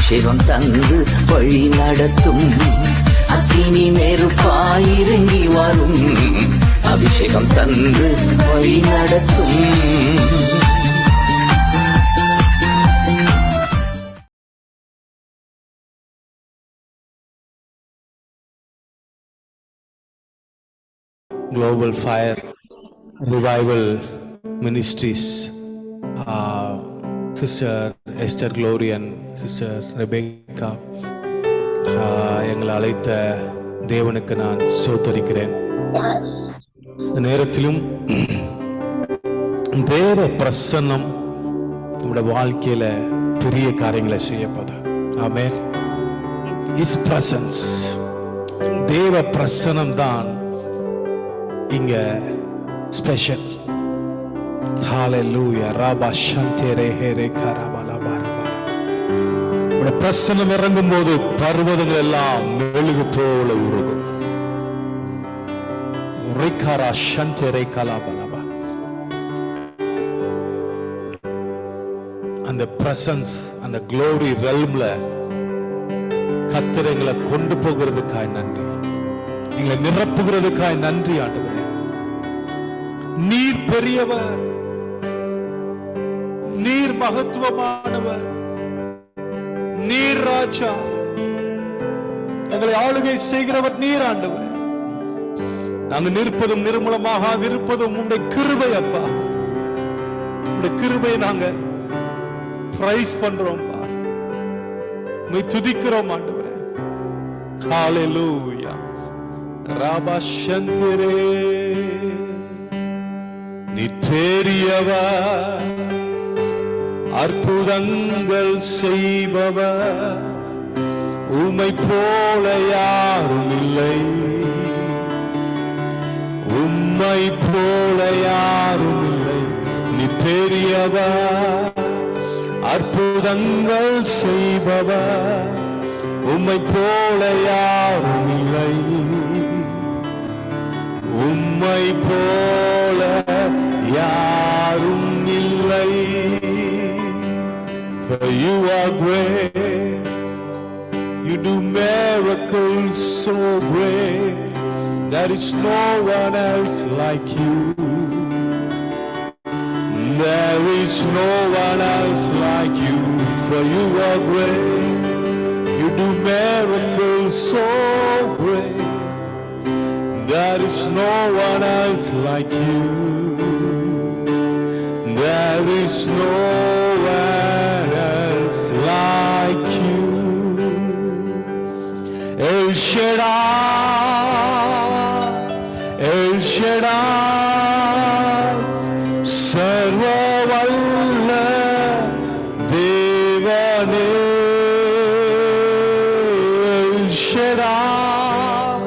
அபிஷேகம் தந்து வழி நடத்தும். அக்கினி நெருப்பாயிறங்கி வரும், அபிஷேகம் தந்து வழி நடத்தும். Global Fire Revival Ministries, Sister Esther Glory and Sister Rebecca, எங்களை அழைத்த தேவனுக்கு நான் ஸ்தோத்திரிக்கிறேன். இந்த நேரத்திலும் தேவ பிரசன்னம் நம்முடைய வாழ்க்கையில பெரிய காரியங்களை செய்யப்போது. ஆமென். His presence, தேவ பிரசன்னம் தான் இங்க ஸ்பெஷல். ஹalleluya. ராபா ஷந்தரே ஹரே கரபலா பரபா. உட பிரசன்னம் இறங்கும் போது பர்வதங்கள் எல்லாம் மெழுகு போல உருகும். ரிகரா ஷந்தரே கலபலபா. அந்த பிரசன்ஸ், அந்த glory realmல கர்த்தர் எங்களை கொண்டு போகிறதுக்காக நன்றி, எங்களை நிரப்புகிறதுக்காக நன்றி ஆண்டவரே. நீர் பெரியவர், நீர் மகத்துவமானவர், நீர் ராஜா, எங்களை ஆளுகை செய்கிறவர் நீர் ஆண்டவரே. நாங்கள் நிற்பதும் நிர்மூலமாக இருப்பதும் உங்களுடைய கிருபை அப்பா. உங்களுடைய கிருபையை நாங்க பிரைஸ் பண்றோம்ப்பா, உம்மை துதிக்கிறோம் ஆண்டவரே. ஹalleluya. ராபா ஷந்தரே. நீ பெரியவர், அற்புதங்கள் செய்பவர், உம்மை போல யாரும் இல்லை, உம்மை போல யாரும் இல்லை. நீ பெரியவர், அற்புதங்கள் செய்பவர், உம்மை போல யாரும் இல்லை, உம்மை போல யாரும் இல்லை. For you are great, you do miracles so great, there is no one else like you, there is no one else like you. For you are great, you do miracles so great, there is no one else like you, there is no one else like you. El Shaddai, El Shaddai, Sarva Valla Devane. El Shaddai,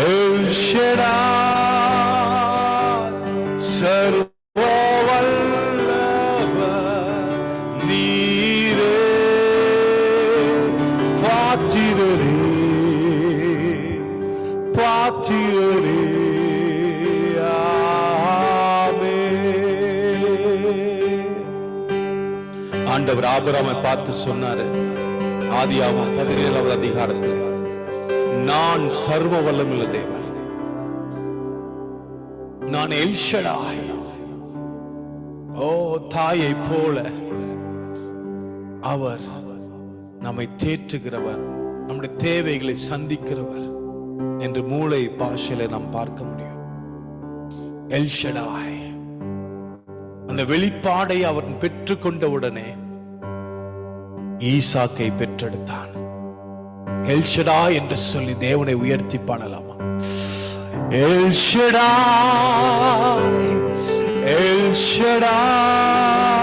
El Shaddai, Sarva ஆண்டவர் ஆபிரகாமை பார்த்து சொன்னாரு, ஆதியாகமம் 17வது அதிகாரத்தில், நான் சர்வ வல்லமுள்ள தேவன், நான் எல் ஷடாய். ஓ தாயை போல அவர் நம்மை தேற்றுகிறவர், நம்முடைய தேவைகளை சந்திக்கிறவர் என்று மூளை பாஷையில நாம் பார்க்க முடியும். எல் ஷடாய். அந்த வெளிப்பாடை அவர் பெற்றுக்கொண்ட உடனே ஈசாக்கை பெற்றெடுத்தான். எல் ஷடாய் என்று சொல்லி தேவனை உயர்த்தி பாடலாமா? எல் ஷடாய், எல் ஷடாய்,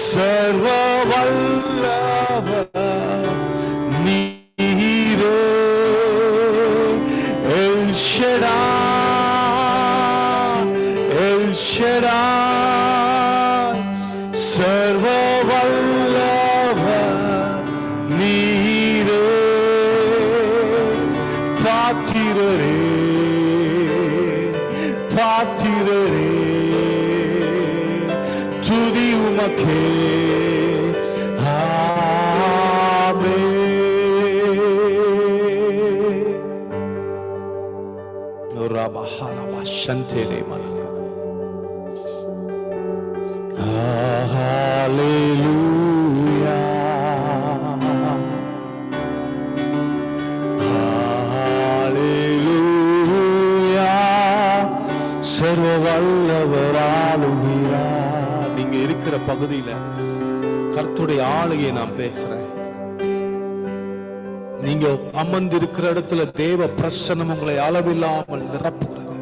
சர்வ வல்லவர் நீரே. எல் ஷடாய், எல் ஷடாய், சர்வ வல்லவர் நீரே. பாத்திரரே, பாத்திரரே, துதி உமக்கே. rabahalaba shantere malaka. Hallelujah. சர்வ வல்லவர் ஆளுகிறார். நீங்க இருக்கிற பகுதியில கர்த்தருடைய ஆளுகையை நான் பேசுறேன். நீங்க அமர்ந்திருக்கிற இடத்துல தேவ பிரசன்னம் உங்களை அளவில்லாமல் நிரப்புகிறது.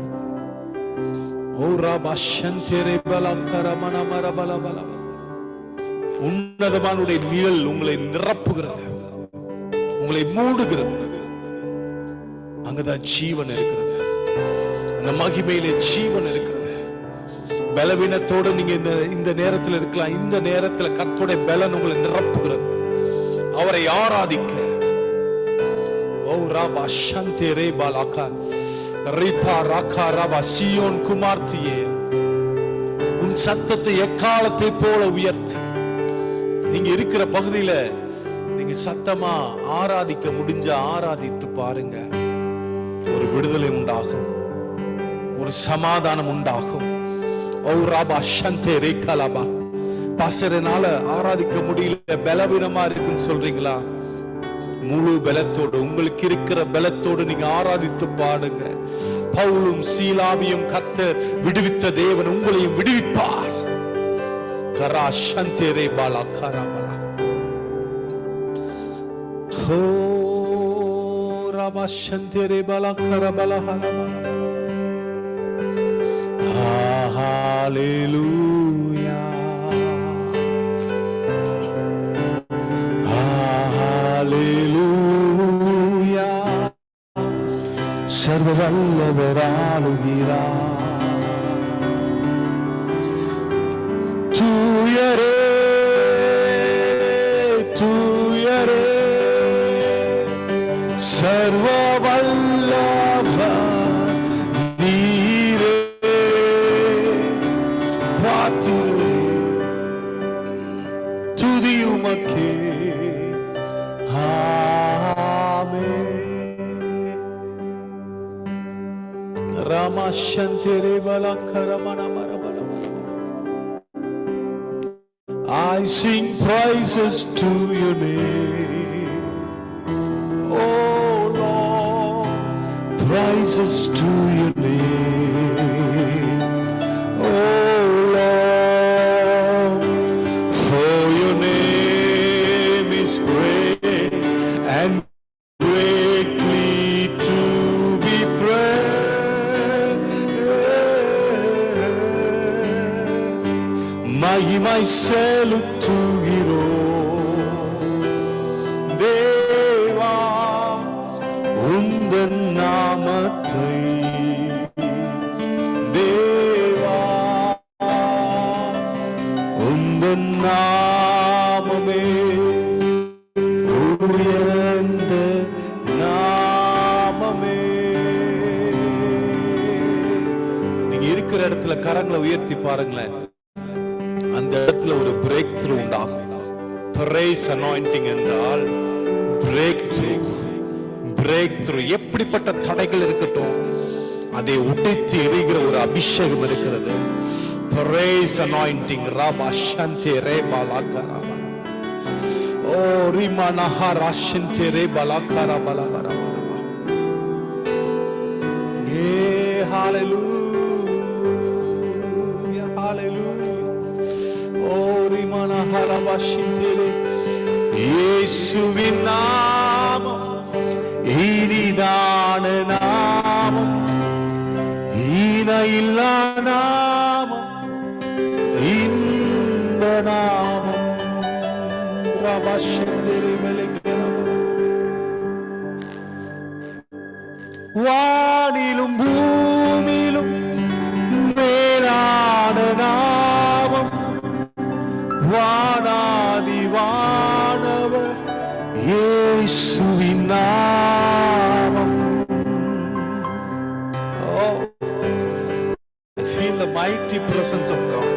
ஓ ராபா ஷந்தேரே பலகரமன மரபல பல. உன்னதமானுடைய நிழல் உங்களை நிரப்புகிறது, உங்களை மூடுகிறது. அங்கதான் ஜீவன் இருக்கிறது. அந்த மகிமையிலே ஜீவன் இருக்கிறது. பலவீனத்தோடு நீங்க இந்த நேரத்தில் இருக்கலாம். இந்த நேரத்தில் கர்த்தருடைய பலன் உங்களை நிரப்புகிறது. அவரை ஆராதிக்க ஓ ராபா ஷந்தேரே பலகா ரிபா ராகா ராபா சியோன் குமார்த்தியே, உன் சத்தத்தை எக்காலத்தை போல உயர்த்தி நீங்க இருக்கிற பகுதியில நீங்க சத்தமா ஆராதிக்க முடிஞ்ச ஆராதித்து பாருங்க. ஒரு விடுதலை உண்டாகும், ஒரு சமாதானம் உண்டாகும். ஓ ராபா ஷந்தே ரேகலபா. பாசரனால ஆராதிக்க முடியல, பலவீனமா இருக்குன்னு சொல்றீங்களா? முழு பலத்தோடு, உங்களுக்கு இருக்கிற பலத்தோடு நீங்க ஆராதித்து பாடுங்க. பவுலும் சீலாவையும் கர்த்தர் விடுவித்த தேவன் உங்களையும் விடுவிப்பார். கரா ஷந்தே ரே பாலா கரபலா. ஓ ராபா ஷந்தே ரே பாலா கரபலா ஹலபலா. Hallelujah. Hallelujah. சர்வ வல்லவர் ஆளுகிறார். தூயரே தூயரே சர்வ வல்லவர் நீரே. துதி உமக்கே. ஆமென். Rama ஷந்தேரே பலகரமன மரபல. I sing praises to your name, oh Lord, praises to your name, oh Lord, for your name is great and greatly to be praised. மகிமை செலுத்துகிறோம் தேவா உந்தன் நாமத்தை. தேவா உந்தன் நாமமே உயர்ந்த நாமமே. நீங்க இருக்கிற இடத்துல கரங்களை உயர்த்தி பாருங்களேன். அந்த இடத்துல ஒரு பிரேக் த்ரூ உண்டாகும். பிரைஸ் அனாயிண்டிங் என்றால் பிரேக் த்ரூ. Break through. எப்படிப்பட்ட தடைகள் இருக்கட்டும், அதை உடைத்து எறிகிற ஒரு அபிஷேகம் இருக்கிறது. பிரைஸ் அனாயிண்டிங் ராபா ஷந்தே ரே பலகரா. ஓ ரிமனஹா ராஷந்தே ரே பலகரா பலகரா. ஏ ஹalleluya ஹalleluya. இயேசுவின் நாமம் இனிதான நாமம், இணையில்லா நாமம், இன்ப நாமம். வானிலும் பூமியிலும் மேலான நாமம், வானாதி வானவர் இயேசுவின் நாமம். Oh, I feel the mighty presence of God.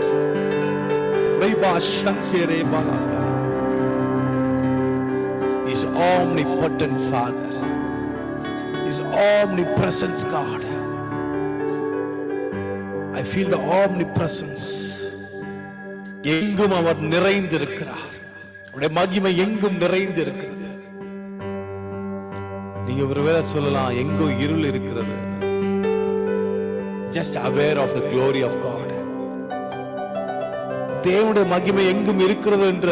Reba Shantere Balaka. He's omnipotent Father. He's omnipresent God. I feel the omnipresence. எங்கும் அவர் நிறைந்திருக்கிறார். அவருடைய மகிமை எங்கும் நிறைந்து இருக்கிறது. நீங்க ஒருவேளை சொல்லலாம் எங்கோ இருள் இருக்கிறது. Just aware of the glory of God. தேவனுடைய மகிமை எங்கும் இருக்கிறது என்ற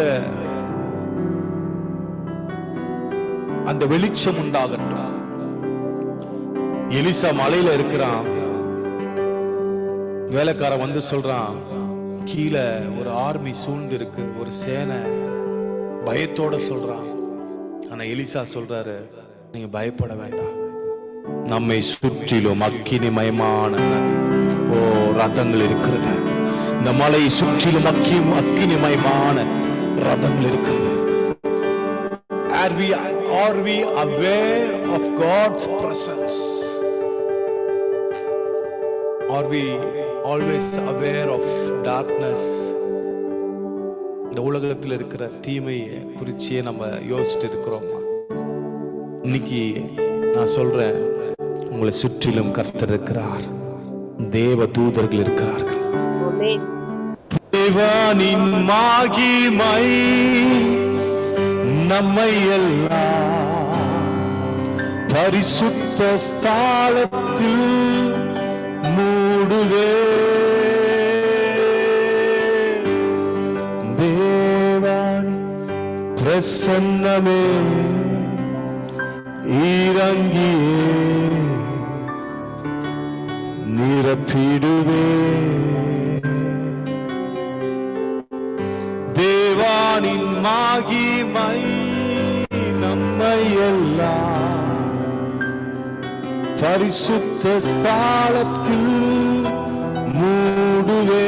அந்த வெளிச்சம் உண்டாகட்டும். எலிசா மலையில இருக்கிறான். வேலைக்காரன் வந்து சொல்றான், கீழே ஒரு ஆர்மி சூழ்ந்து இருக்கு, ஒரு சேனை. பயத்தோட சொல்றான். ஆனா எலிசா சொல்றாரு, நீங்க பயப்பட வேண்டாம், நம்மை சுற்றிலும் அக்கினிமயமான நதி, ரதங்கள் இருக்கிறது. இந்த மலையை சுற்றிலும் அக்கினிமயமான ரதங்கள் இருக்கிறது. Are we aware of God's presence? Are we always aware of darkness? இந்த உலகத்தில் இருக்கிற தீமையை குறிச்சே நம்ம யோசிச்சுட்டு இருக்கிறோமா? இன்னைக்கு நான் சொல்றேன், உங்களை சுற்றிலும் கர்த்தர் இருக்கிறார், தேவ தூதர்கள் இருக்கிறார்கள். தேவனின் மகிமை நம்மை எல்லாம் பரிசுத்த ஸ்தலத்தில் மூடுதே. தேவனின் பிரசன்னமே இறங்கியே நிரப்பிடுவே. தேவானின் மகிமை நம்மை எல்லாம் பரிசுத்த ஸ்தலத்தில் மூடுவே.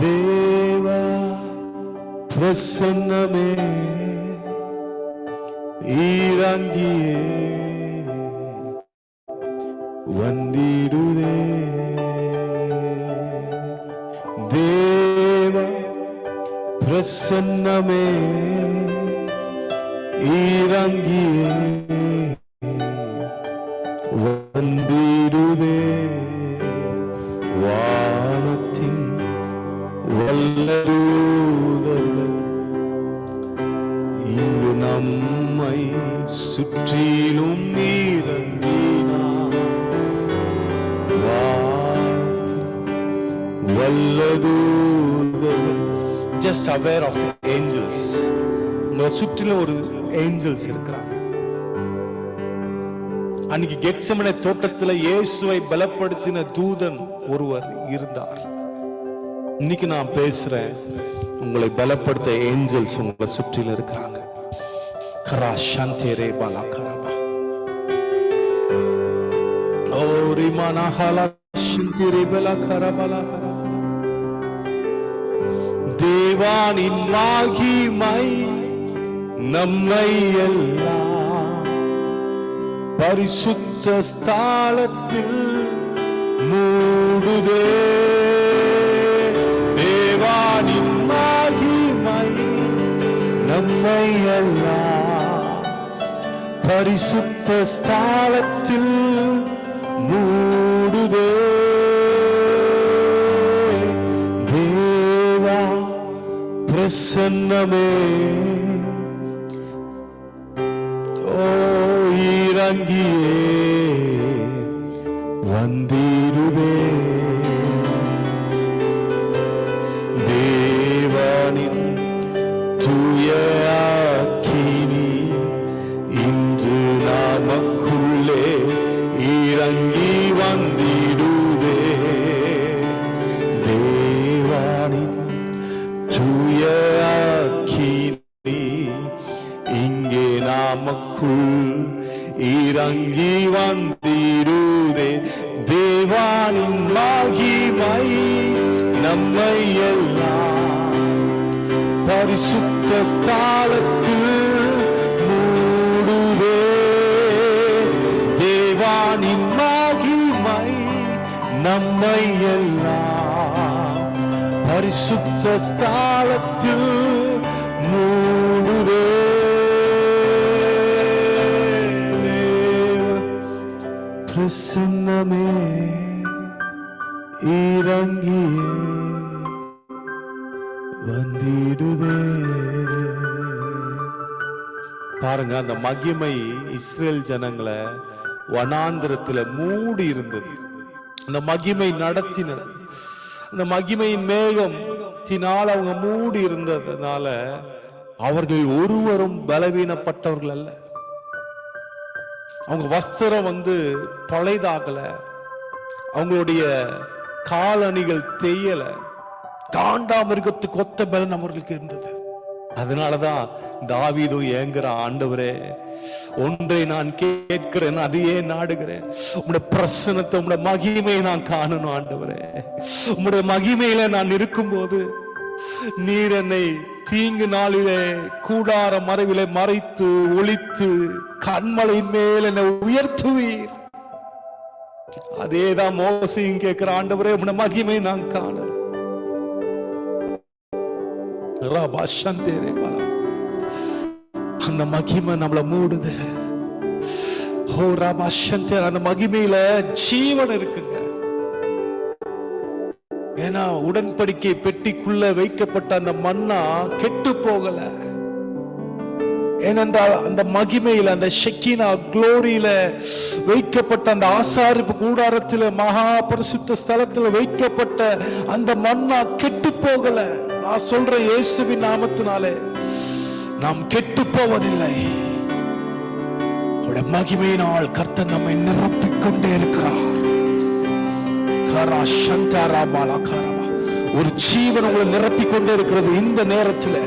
தேவ பிரசன்னமே இறங்கியே வந்திடுதே. தேவ பிரசன்னமே இறங்கியே வந்திடுதே. வானத்தின் வல்லதூதர்கள் இங்கு நம்மை சுற்றிலும் இறங்கினார். வானத்தின் வல்லதூதர்கள். Just aware of the angels. உங்களை சுற்றிலும் ஒரு ஏஞ்சல்ஸ் இருக்கிறாங்க. அன்னைக்கு கெத்செமனே தோட்டத்தில் இயேசுவை பலப்படுத்தின தூதன் ஒருவர் இருந்தார். இன்னைக்கு நான் பேசுறேன், உங்களை பலப்படுத்த ஏஞ்சல்ஸ் உங்களை சுற்றிலும் இருக்கிறாங்க. கரா சாந்தேரே பாலா கரபா ஓரிமானா ஹலா சிந்திரே பலா கரபலா. தேவானின் மகிமை நம்மை எல்லாம் பரிசுத்த ஸ்தலத்தில் மூடுதே. தேவானின் மகிமை நம்மை எல்லாம் பரிசுத்த ஸ்தலத்தில் மூடுதே. தேவா பிரசன்னமே இறங்கியே வந்திடுதே. தேவனின் தூய அக்கினி இன்று நமக்குள்ளே இறங்கி வந்திடுதே. தேவனின் தூய அக்கினி இங்கே நமக்குள் இறங்கி வந்திடுதே. தேவானின் மகிமை நம்மை எல்லாம் பரிசுத்த ஸ்தலத்தில் மூடுதே. தேவானின் மகிமை நம்மை எல்லாம் பரிசுத்த ஸ்தலத்தில் மூடுதே. பிரசன்னமே இறங்கி வந்திடுதே. பாருங்க, அந்த மகிமை இஸ்ரேல் ஜனங்களை வனாந்திரத்துல மூடி இருந்தது. அந்த மகிமை நடத்தினது. அந்த மகிமையின் மேகத்தினால் அவங்க மூடி இருந்ததுனால அவர்கள் ஒருவரும் பலவீனப்பட்டவர்கள் அல்ல. அவங்க வஸ்திரம் பழைதாகல, அவங்களுடைய காலணிகள் தேயல, காண்டாமிருகத்துக்கு ஒத்த பலன் அவர்களுக்கு இருந்தது. அதனாலதான் தாவீது ஏங்குற, ஆண்டவரே ஒன்றை நான் கேட்கிறேன், அதையே நாடுகிறேன், உம்முடைய பிரசன்னத்தை, உம்முடைய மகிமையை நான் காணணும். ஆண்டவரே, உம்முடைய மகிமையில நான் இருக்கும்போது நீர் என்னை தீங்கு நாளிலே கூடார மறைவிலே மறைத்து ஒளித்து கண்மலையின் மேல் என்னை உயர்த்துவீர். அதேதான் மோசையும் கேட்கிற, ஆண்டவரே உம்முடைய மகிமையை நான் காணணும். அந்த மகிமை நம்மள மூடுது. அந்த மகிமையில ஜீவன் இருக்குங்க. ஏன்னா உடன்படிக்கை பெட்டிக்குள்ள வைக்கப்பட்ட அந்த மன்னா கெட்டு போகல. ஏனென்றால் அந்த மகிமையில, அந்த ஷெக்கினா குளோரியில வைக்கப்பட்ட அந்த ஆசாரிப்பு கூடாரத்தில் மகா பரிசுத்த ஸ்தலத்தில் வைக்கப்பட்ட அந்த மன்னா கெட்டு போகல. நான் சொல்றேன், இயேசுவின் நாமத்தினாலே நாம் கெட்டு போவதில்லை. அவருடைய மகிமையினால் கர்த்தர் நம்மை நிரப்பிக் கொண்டே இருக்கிறார். ஒரு ஜீவன் உங்களை நிரப்பிக் கொண்டே இருக்கிறது இந்த நேரத்தில்.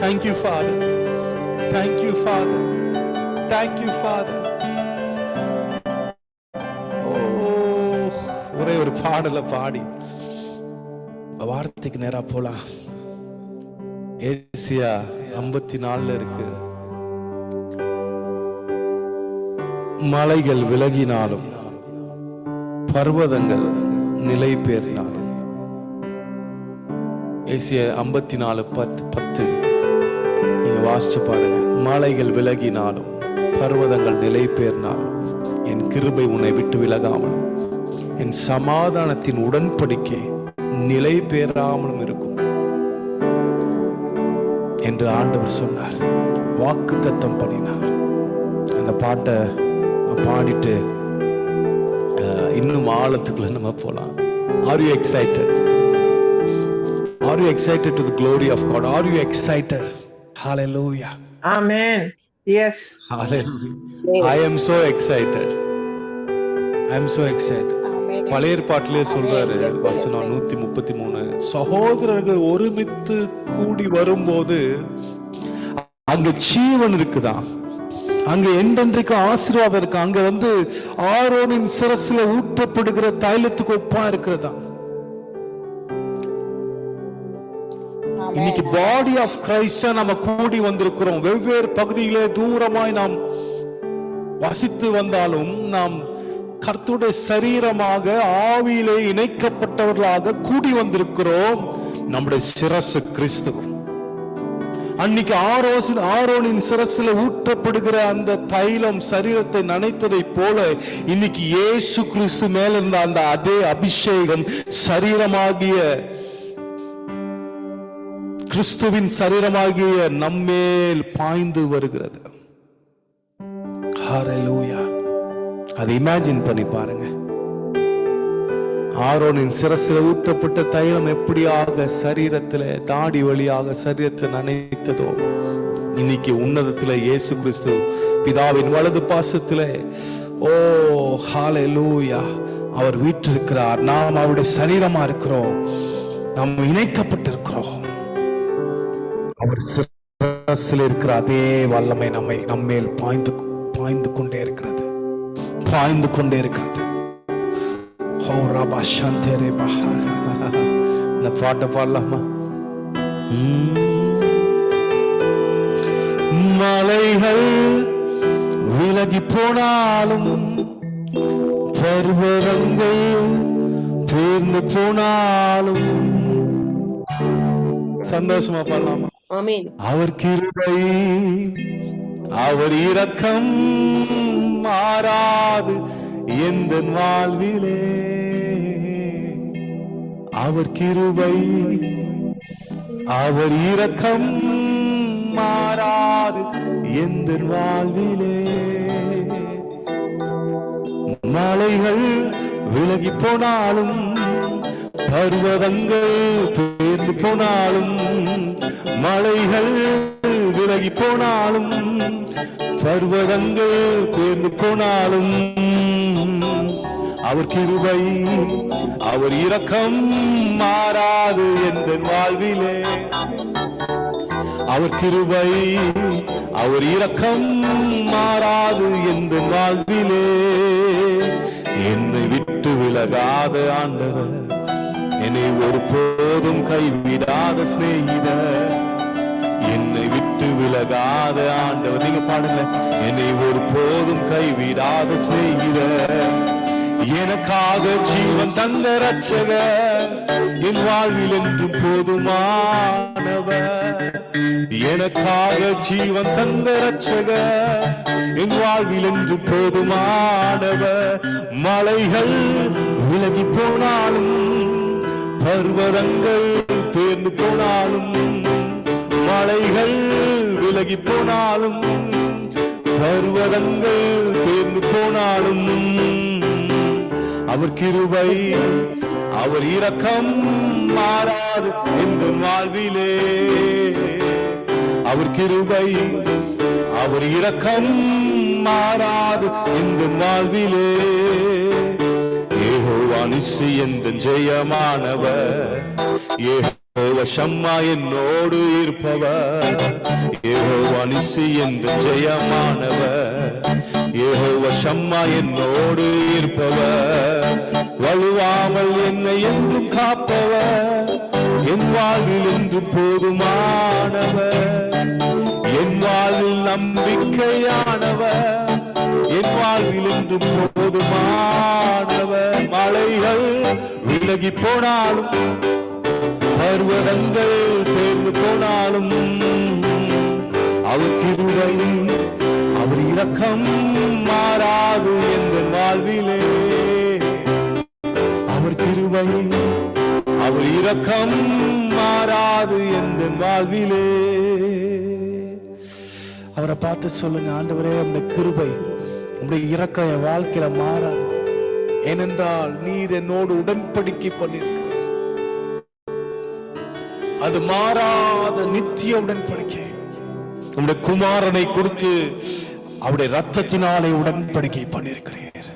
Thank you, Father. Thank you, Father. Thank you, Father. ஒரே ஒரு பாடல பாடி வார்த்தைக்கு நேரா போலாம். ஏசியா 54 இருக்கு. மலைகள் விலகினாலும் பர்வதங்கள் நிலை பெயர்ந்தாலும். ஏசியா 54:10 நீங்க வாசிச்சு பாருங்க. மலைகள் விலகினாலும் பர்வதங்கள் நிலை பெயர்ந்தாலும் என் கிருபை உன்னை விட்டு விலகாமலும் என் சமாதானத்தின் உடன்படிக்கை நிலை பெறாமலும் இருக்கும் என்று ஆண்டவர் சொன்னார், வாக்குத்தத்தம் பண்ணினார். அந்த பாட்டை பாடிட்டு இன்னும் ஆழத்துக்குள்ள நம்ம போலாம். Are you excited? Are you excited to the glory of God? Are you excited? Hallelujah. Amen. Yes. Hallelujah. I am so excited. I am so excited. பழைய ஏற்பாட்டிலே சொல்றாரு, வசனம் 133, சகோதரர்கள் ஒருமித்து கூடி வரும்போது அங்க ஜீவன் இருக்குதான், அங்க என்றென்றைக்கு ஆசீர்வாதம் இருக்கு. அங்க ஆரோனின் சிரசுல ஊற்றப்படுகிற தைலத்துக்கு ஒப்பா இருக்கிறதா. இன்னைக்கு பாடி ஆஃப் கிரைஸ்ட நம்ம கூடி வந்திருக்கிறோம். வெவ்வேறு பகுதியிலே தூரமாய் நாம் வசித்து வந்தாலும் நாம் கர்த்தருடைய சரீரமாக ஆவியிலே இணைக்கப்பட்டவர்களாக கூடி வந்திருக்கிறோம். நம்முடைய சிரசு கிறிஸ்து. அன்னைக்கு ஆரோனின் சிரசில் ஊற்றப்படுகிற அந்த தைலம் சரீரத்தை நனைத்ததை போல இன்னைக்கு இயேசு கிறிஸ்து மேல இருந்த அந்த அதே அபிஷேகம் சரீரமாகிய கிறிஸ்துவின் சரீரமாகிய நம்மேல் பாய்ந்து வருகிறது. ஹல்லேலூயா. அதை இமேஜின் பண்ணி பாருங்க. ஆரோனின் சிரசில் ஊற்றப்பட்ட தைலம் எப்படியாக சரீரத்தில் தாடி வழியாக சரீரத்தில் நனைத்ததோ, இன்னைக்கு உன்னதத்தில் இயேசு கிறிஸ்து பிதாவின் வலது பாசத்தில், ஓ ஹல்லேலூயா, அவர் வீற்றிருக்கிறார். நாம் அவருடைய சரீரமா இருக்கிறோம், நாம் இணைக்கப்பட்டிருக்கிறோம். அவர் சிரசில் இருக்கிற அதே வல்லமை நம்மேல் பாய்ந்து கொண்டே இருக்கிறது. இந்த பாட்டை பாடலாமா? மலைகள் விலகி போனாலும் பர்வதங்கள் பேர்ந்து போனாலும் சந்தோஷமா பண்ணலாமா? ஆமென். அவர் கிருபை அவர் இரக்கம் மாறாது எந்த வாழ்விலே. அவர் கிருபை அவர் இரக்கம் மாறாது எந்த வாழ்விலே. மலைகள் விலகி போனாலும் பர்வதங்கள் பெயர்ந்து போனாலும், மலைகள் விலகி போனாலும் பர்வதங்கள் பெயர்ந்து போனாலும், அவர் கிருபை அவர் இரக்கம் மாறாது எந்த வாழ்விலே. அவர் கிருபை அவர் இரக்கம் மாறாது எந்த வாழ்விலே. என்னை விட்டு விலகாத ஆண்டவர், என்னை ஒருபோதும் கைவிடாத சிநேகிதர். என்னை விட்டு விலகாத ஆண்டவர், நீங்க பாடுங்க. என்னை ஒருபோதும் கைவிடாத சிநேகிதர், எனக்காக ஜீவன் தந்த ரட்சகர், என் வாழ்வில் என்றும் போதுமானவர். எனக்காக ஜீவன் தந்த ரட்சகர், என் வாழ்வில் என்றும் போதுமானவர். மலைகள் விலகி போனாலும் பர்வதங்கள் பேர்ந்து போனாலும், மலைகள் விலகி போனாலும் பர்வதங்கள் பேர்ந்து போனாலும், அவர் கிருபை அவர் இரக்கம் மாறாது இந்த வாழ்விலே. அவர் கிருபை அவர் இரக்கம் மாறாது இந்த வாழ்விலே. யெகோவா நிசி என்ற ஜெயமானவர், யெகோவா ஷம்மா என்னோடு இருப்பவர். யெகோவா நிசி என்ற ஜெயமானவர், யெகோவா ஷம்மா என்னோடு இருப்பவர். வலுவாமல் என்னை என்றும் காப்பவர், என் வாழ்வில் என்றும் போதுமானவர். என் வாழ்வில் நம்பிக்கையானவர், என் வாழ்வில் என்றும் போதுமானவர். மலைகள் விலகி போனாலும் பர்வதங்கள் பேர்ந்து போனாலும், அவர் கிருபை அவர் இரக்கம் மாறாது எந்த வாழ்விலே. அவர் கிருபை அவர் இரக்கம் மாறாது எந்த வாழ்விலே. அவரை பார்த்து சொல்லுங்க, ஆண்டவரே உம்முடைய கிருபை உம்முடைய இரக்கம் என் வாழ்க்கையில மாறாது. ஏனென்றால் நீர் என்னோடு உடன்படிக்கை பண்ணியிருக்கிறீர். அது மாறாத நித்திய உடன்படிக்கை. உம்முடைய குமாரனை கொடுத்து அவருடைய ரத்தத்தினாலே உடன்படிக்கை பண்ணியிருக்கிறீர்.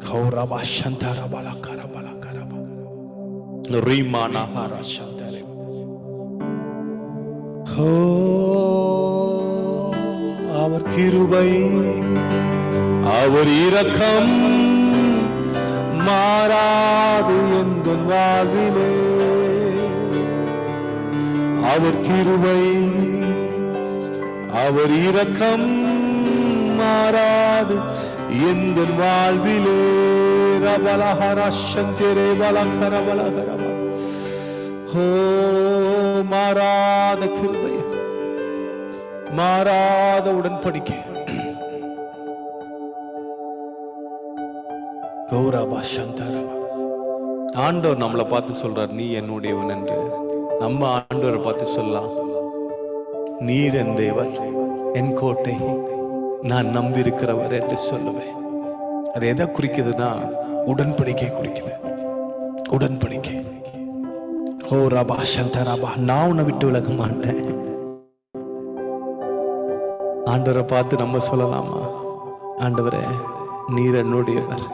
கௌரவா சந்தரபல கரபல கரப ரீமானஹாரா சந்தரே. ஓ அவர் கிருபை அவர் இரக்கம் மாறாது எந்த வாழ்விலே. அவர் கிருபை அவர் இரக்கம் மாறாது எந்த வாழ்விலே. ரபலஹர சந்தரே பலகரபலகரப. ஓ மாறாத கிருபை மாறாத உடன்படிக்கை. கௌரவா சந்தரப. ஆண்டவர் நம்மளை பார்த்து சொல்றார், நீ என்னுடையவன் என்று. நம்ம ஆண்டவரை பார்த்து சொல்லலாம், நீர் என் தேவன், என் கோட்டை, நான் நம்பியிருக்கிறவர் என்று சொல்லுவேன். அது எதை குறிக்குதுன்னா உடன்படிக்கை குறிக்குது. உடன்படிக்கை. ஓ ரபா சந்தரபா. நான் உன்னை விட்டு விலக மாட்டேன். ஆண்டவரை பார்த்து நம்ம சொல்லலாமா, ஆண்டவரே நீர் என்னுடையவர்,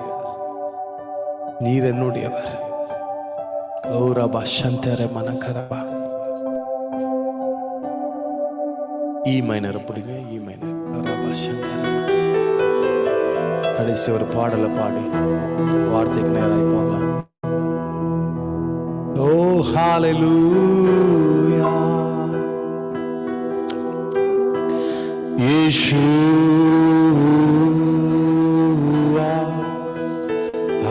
நீர் என்னுடையவர். ஓ ரபா சந்தரே மனகரபா. இ மைனர் பிடிங்க, இ மைனர். ரபா சந்தரே. கடைசி ஒரு பாடலை பாடி வார்த்தைக்கு நேராய் போகலாம். ஓ ஹalleluya. Yeshua.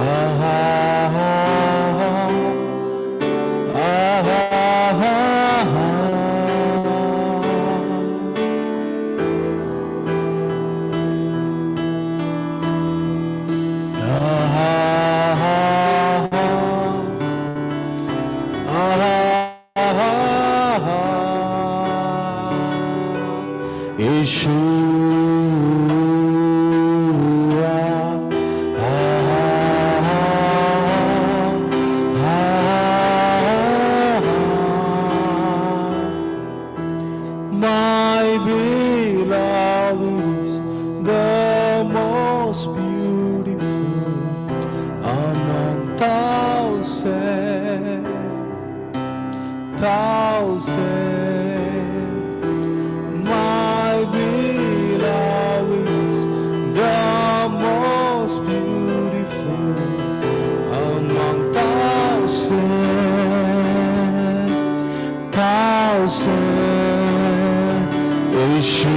Ah ah ah ah. My beloved is the most beautiful among thousands. My beloved is the most beautiful among thousands. Yeshua,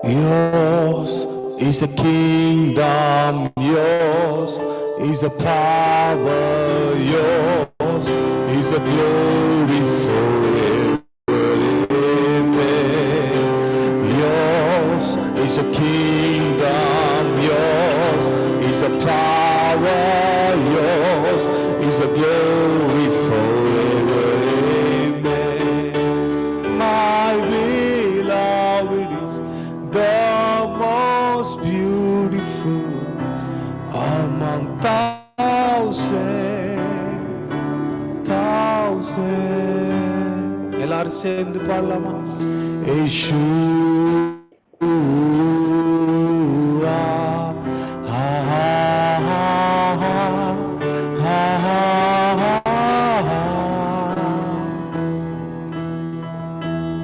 yours is the kingdom, yours is the power, yours is the glory forever. Yours is the kingdom, yours is the power, yours is the glory forever. My beloved is the most beautiful among thousands. எல்லாரும் சேர்ந்து பாடலாமா? Yeshua,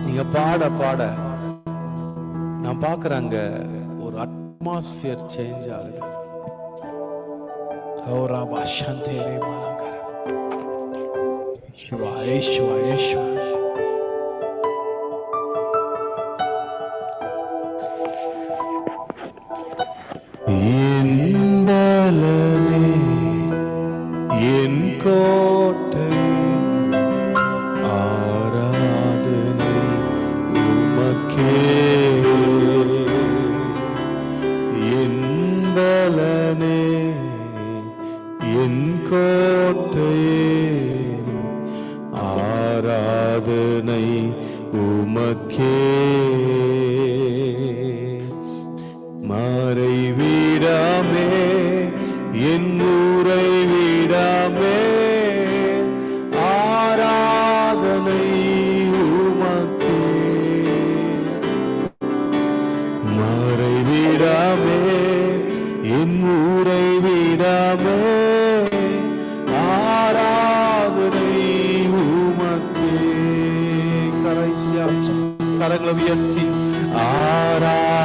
நீங்க பாட பாட நான் பார்க்குறாங்க ஒரு atmosphere change ஆகுது. என் பலனே, என் கோட்டை, ஆராதனை உமக்கே. என் பலனே, என் கோட்டையே, ஆராதனை உமக்கே. மறைவிடமே, என் உறைவிடமே, ஆராதனை உமக்கே. மறைவிடமே, என் உறைவிடமே, ஆராதனை உமக்கே. கரைசியா கரங்களை உயர்த்தி ஆராதனை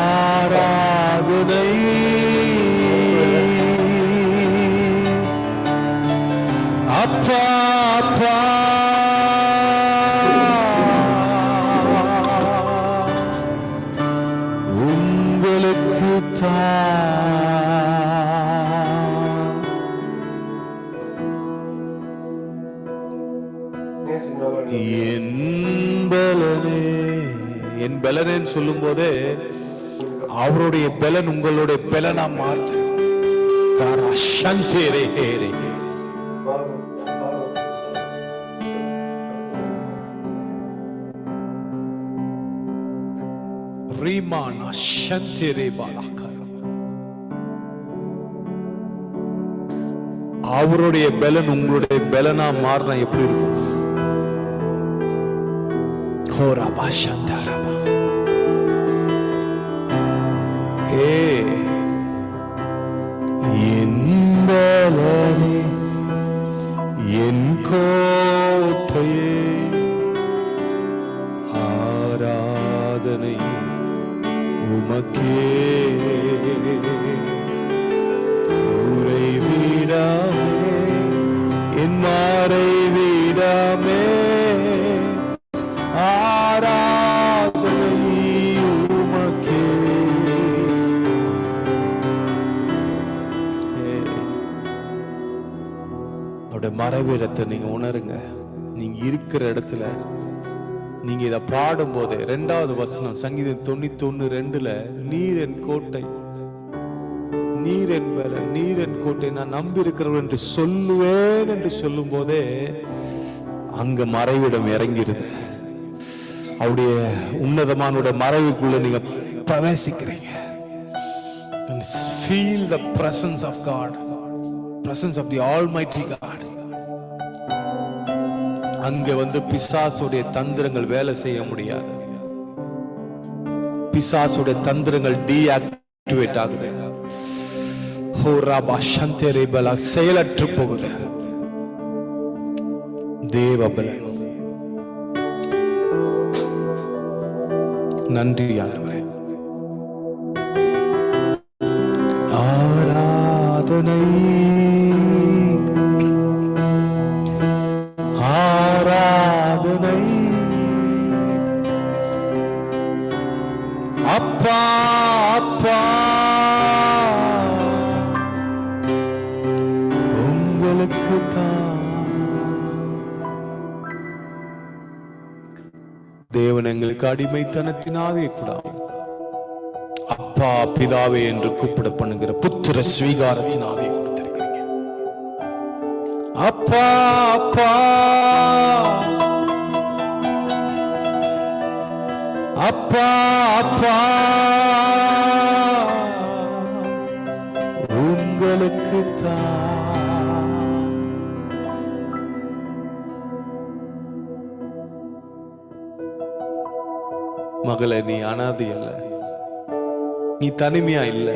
ஆராதனை அப்பா அப்பா உங்களுக்கு என் பலனே. என் பலனேன்னு சொல்லும் போதே அவருடைய பலன் உங்களுடைய பலனா மாறுது. அவருடைய பலன் உங்களுடைய பலனா மாறினா எப்படி இருக்கும்? என் பலனே, அவருடைய மறைவிடத்தை நீங்க உணருங்க. நீங்க இருக்கிற இடத்துல நீங்க இதை பாடும் போது 2வது வசனம் சங்கீதம் 91:2 நீர் என் கோட்டை, நீர் என் பலன், நீர் என் கோட்டை, நான் நம்பி இருக்கிறவர் என்று சொல்லுவேன் என்று சொல்லும் போதே அங்க மறைவிடம் இறங்கிடுது. அவருடைய உன்னதமான மறைவுக்குள்ள நீங்க பிரவேசிக்கிறீங்க. Feel the presence of God, presence of the Almighty God. அங்க பிசாசுடைய தந்திரங்கள் வேலை செய்ய முடியாது. பிசாசுடைய தந்திரங்கள் டீஆக்டிவேட் ஆகுது. செயலற்று போகுது. தேவபலன். நன்றி ஆண்டவரே. ஆராதனை ஆராதனை அப்பா அப்பா உங்களுக்கு தேவன் எங்களுக்கு அடிமைத்தனத்தினாவே கூடாது. அப்பா பிதாவே என்று கூப்பிட பண்ணுகிற புத்திர ஸ்வீகாரத்தினாவே கொடுத்திருக்கிறீங்க. அப்பா அப்பா அப்பா அப்பா உங்களுக்கு மகளே, நீ அனாதை அல்ல, நீ தனிமையா இல்ல.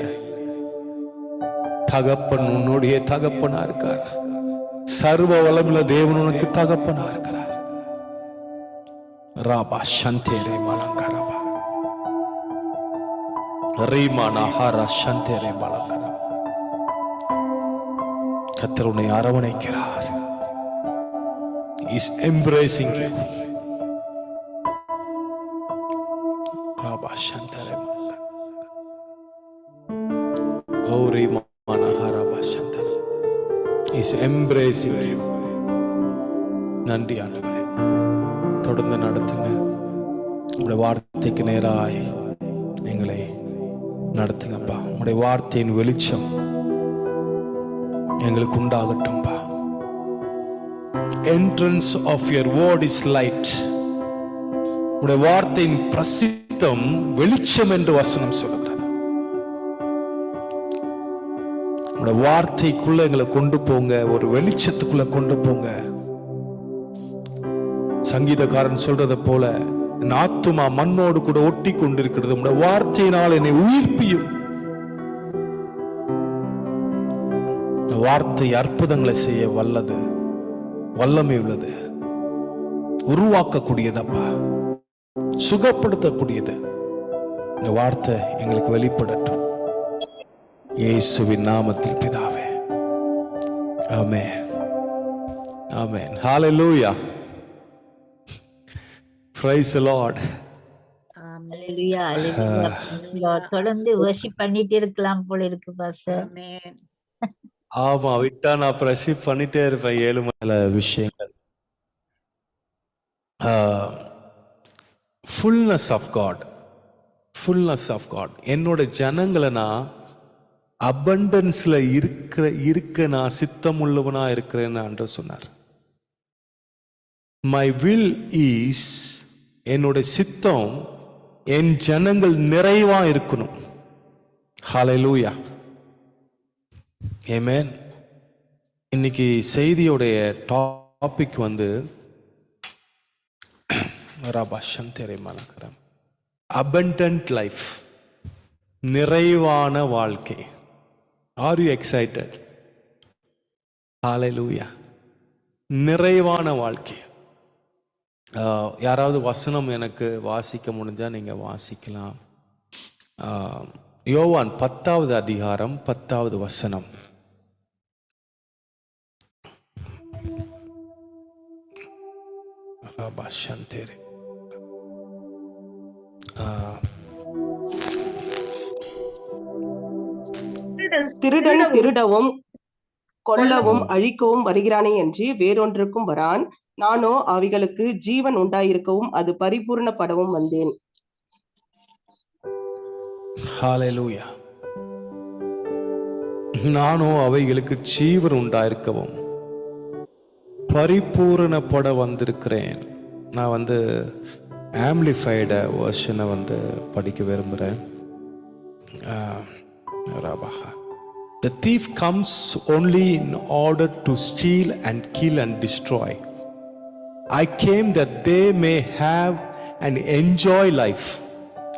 தகப்பன் உன்னுடைய தகப்பனா இருக்கார். சர்வ வளமுள்ள தேவன் உனக்கு தகப்பனா இருக்கிறார். ராபா சந்தேரே மலங்கரபா ரீமானா ஹாரா சந்தேரே மலங்கரபா. கர்த்தர் உன்னை அரவணைக்கிறார். Is embracing you. ராபா சந்தேரே is embracing you. நன்றி ஆண்டவரே. தொடர்ந்து நடத்துங்க. உங்களுடைய வார்த்தைக்கு நேராய் எங்களை நடத்துங்கப்பா. உங்களுடைய வார்த்தையின் வெளிச்சம் எங்களுக்கு உண்டாகட்டும்பா. Entrance of your word is light. உங்களுடைய வார்த்தையின் பிரசித்தம் வெளிச்சம் என்று வசனம் சொல்லுகிறது. வார்த்தைக்குள்ள எங்களை கொண்டு போங்க, ஒரு வெளிச்சத்துக்குள்ள கொண்டு போங்க. சங்கீதக்காரன் சொல்றதை போல என் ஆத்துமா மண்ணோடு கூட ஒட்டி கொண்டிருக்கிறது, உங்களுடைய வார்த்தையினால் என்னை உயிர்ப்பியும். வார்த்தை அற்புதங்களை செய்ய வல்லது, வல்லமை உள்ளது, உருவாக்கக்கூடியதப்பா, சுகப்படுத்தக்கூடியது. இந்த வார்த்தை எங்களுக்கு வெளிப்படட்டும் இயேசுவின் நாமத்தில் பிதாவே. ஆமென். ஆமென். ஹalleluya. Praise the Lord. ஹalleluya. ஹalleluya. தொடர்ந்து worship பண்ணிட்டே இருக்கலாம் போல இருக்கு பாஸ்டர். ஆமென். ஆமா, விட்டா நான் worship பண்ணிட்டே இருப்பேன். 7 மணி விஷயங்கள். fullness of God. fullness of God. என்னோட ஜனங்களை நான் அபண்டன்ஸ்ல இருக்க நான் சித்தம் உள்ளவனா இருக்கிறேன்னு என்று சொன்னார். மை வில் இஸ், என்னுடைய சித்தம் என் ஜனங்கள் நிறைவா இருக்கணும். ஹalleluya. ஆமென். இன்னைக்கு செய்தியோடைய டாபிக் abundant life, நிறைவான வாழ்க்கை. Are you excited? Hallelujah. நிறைவான வாழ்க்கை. யாராவது வசனம் எனக்கு வாசிக்க முடிஞ்சா நீங்க வாசிக்கலாம். யோவான் 10வது அதிகாரம் 10வது வசனம். திருடன் திருடவும் கொல்லவும் அழிக்கவும் வருகிறானே என்று வேறொன்றுக்கும் வரான். நானோ அவைகளுக்கு ஜீவன் உண்டாயிருக்கவும் அது பரிபூர்ணப்படவும் வந்தேன். ஹalleluya. நானோ அவைகளுக்கு ஜீவன் உண்டாயிருக்கவும் பரிபூரணப்பட வந்திருக்கிறேன். நான் ஆம்பிளிஃபைட வெர்ஷனை படிக்க விரும்புகிறேன். The thief comes only in order to steal and kill and destroy. I came that they may have and enjoy life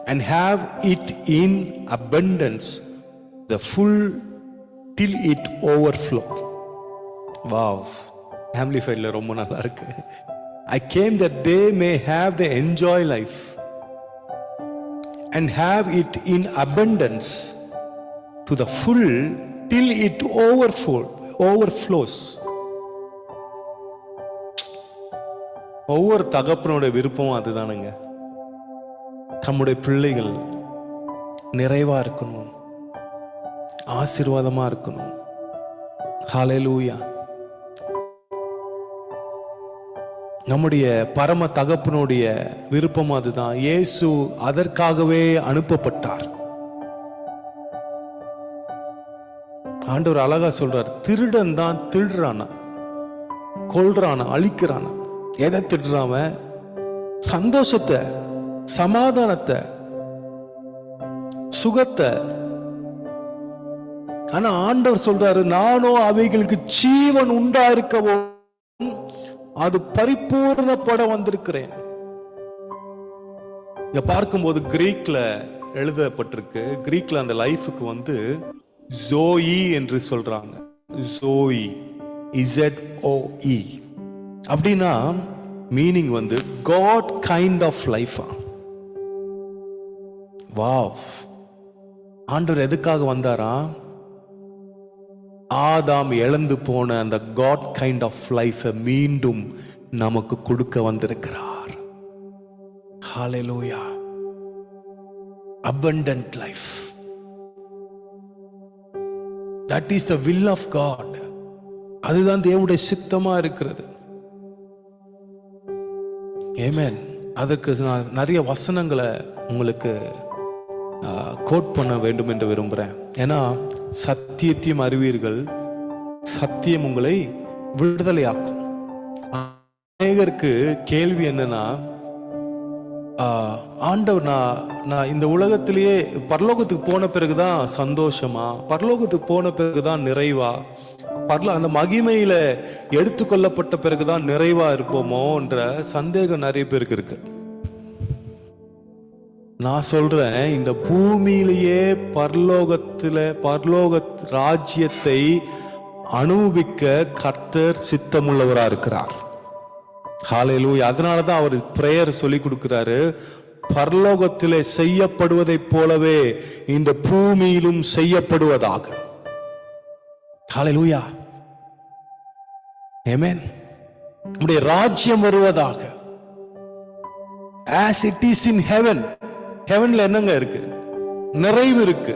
and have it in abundance, the full till it overflow. Wow, amplified la romba nalla irukku. I came that they may have the enjoy life and have it in abundance to the full till it overflows. ஒவ்வொரு தகப்பனோட விருப்பம் அதுதானுங்க. நம்முடைய பிள்ளைகள் நிறைவா இருக்கணும், ஆசீர்வாதமா இருக்கணும். ஹalleluya. நம்முடைய பரம தகப்பனுடைய விருப்பம் அதுதான். இயேசு அதற்காகவே அனுப்பப்பட்டார். ஆண்டவர் அழகா சொல்றார், திருடன் தான் திருடுறானா, கொல்றானா, அழிக்கிறானா. எதை திருடுறாம? சந்தோஷத்தை, சமாதானத்தை, சுகத்தை. ஆனா ஆண்டவர் சொல்றாரு, நானோ அவைகளுக்கு ஜீவன் உண்டாயிருக்கவும் அது பரிபூர்ணப்பட வந்திருக்கிறேன். இங்க பார்க்கும்போது கிரீக்ல எழுதப்பட்டிருக்கு. கிரீக்ல அந்த லைஃபுக்கு ஜோயி என்று சொல்றாங்க. ஜோயி, ZOE அப்படின்னா மீனிங் காட் கைண்ட் ஆஃப் லைஃபா. வாவ். ஆண்டவர் எதுக்காக வந்தாரா? ஆதாம் இழந்து போன அந்த காட் கைண்ட் ஆஃப் லைஃப் மீண்டும் நமக்கு கொடுக்க வந்திருக்கிறார். ஹalleluya. abundant life. that is the will of God. அதுதான் தேவனுடைய சித்தமா இருக்கிறது. ஆமென். அதற்கு நான் நிறைய வசனங்களை உங்களுக்கு கோட் பண்ண வேண்டும் என்று விரும்புகிறேன். ஏன்னா சத்தியத்தையும் அறிவீர்கள், சத்தியம் உங்களை விடுதலையாக்கும். அநேகருக்கு கேள்வி என்னன்னா, ஆண்டவர் நான் இந்த உலகத்திலேயே பரலோகத்துக்கு போன பிறகுதான் சந்தோஷமா, பரலோகத்துக்கு போன பிறகுதான் நிறைவா, அந்த மகிமையில எடுத்துக்கொள்ளப்பட்ட பிறகுதான் நிறைவா இருப்போமோ என்ற சந்தேகம் நிறைய பேருக்கு இருக்கு. நான் சொல்றேன், இந்த பூமியிலேயே பரலோக ராஜ்யத்தை அனுபவிக்க கர்த்தர் சித்தமுள்ளவரா இருக்கிறார். ஹalleluya. அதனாலதான் அவர் பிரேயர் சொல்லி கொடுக்கிறாரு, பரலோகத்திலே செய்யப்படுவதைப் போலவே இந்த பூமியிலும் செய்யப்படுவதாக. ஹalleluya. ஆமென். நம்முடைய ராஜ்யம் வருவதாக. as it is in heaven. ஹெவன்ல என்னங்க இருக்கு? நிறைவு இருக்கு.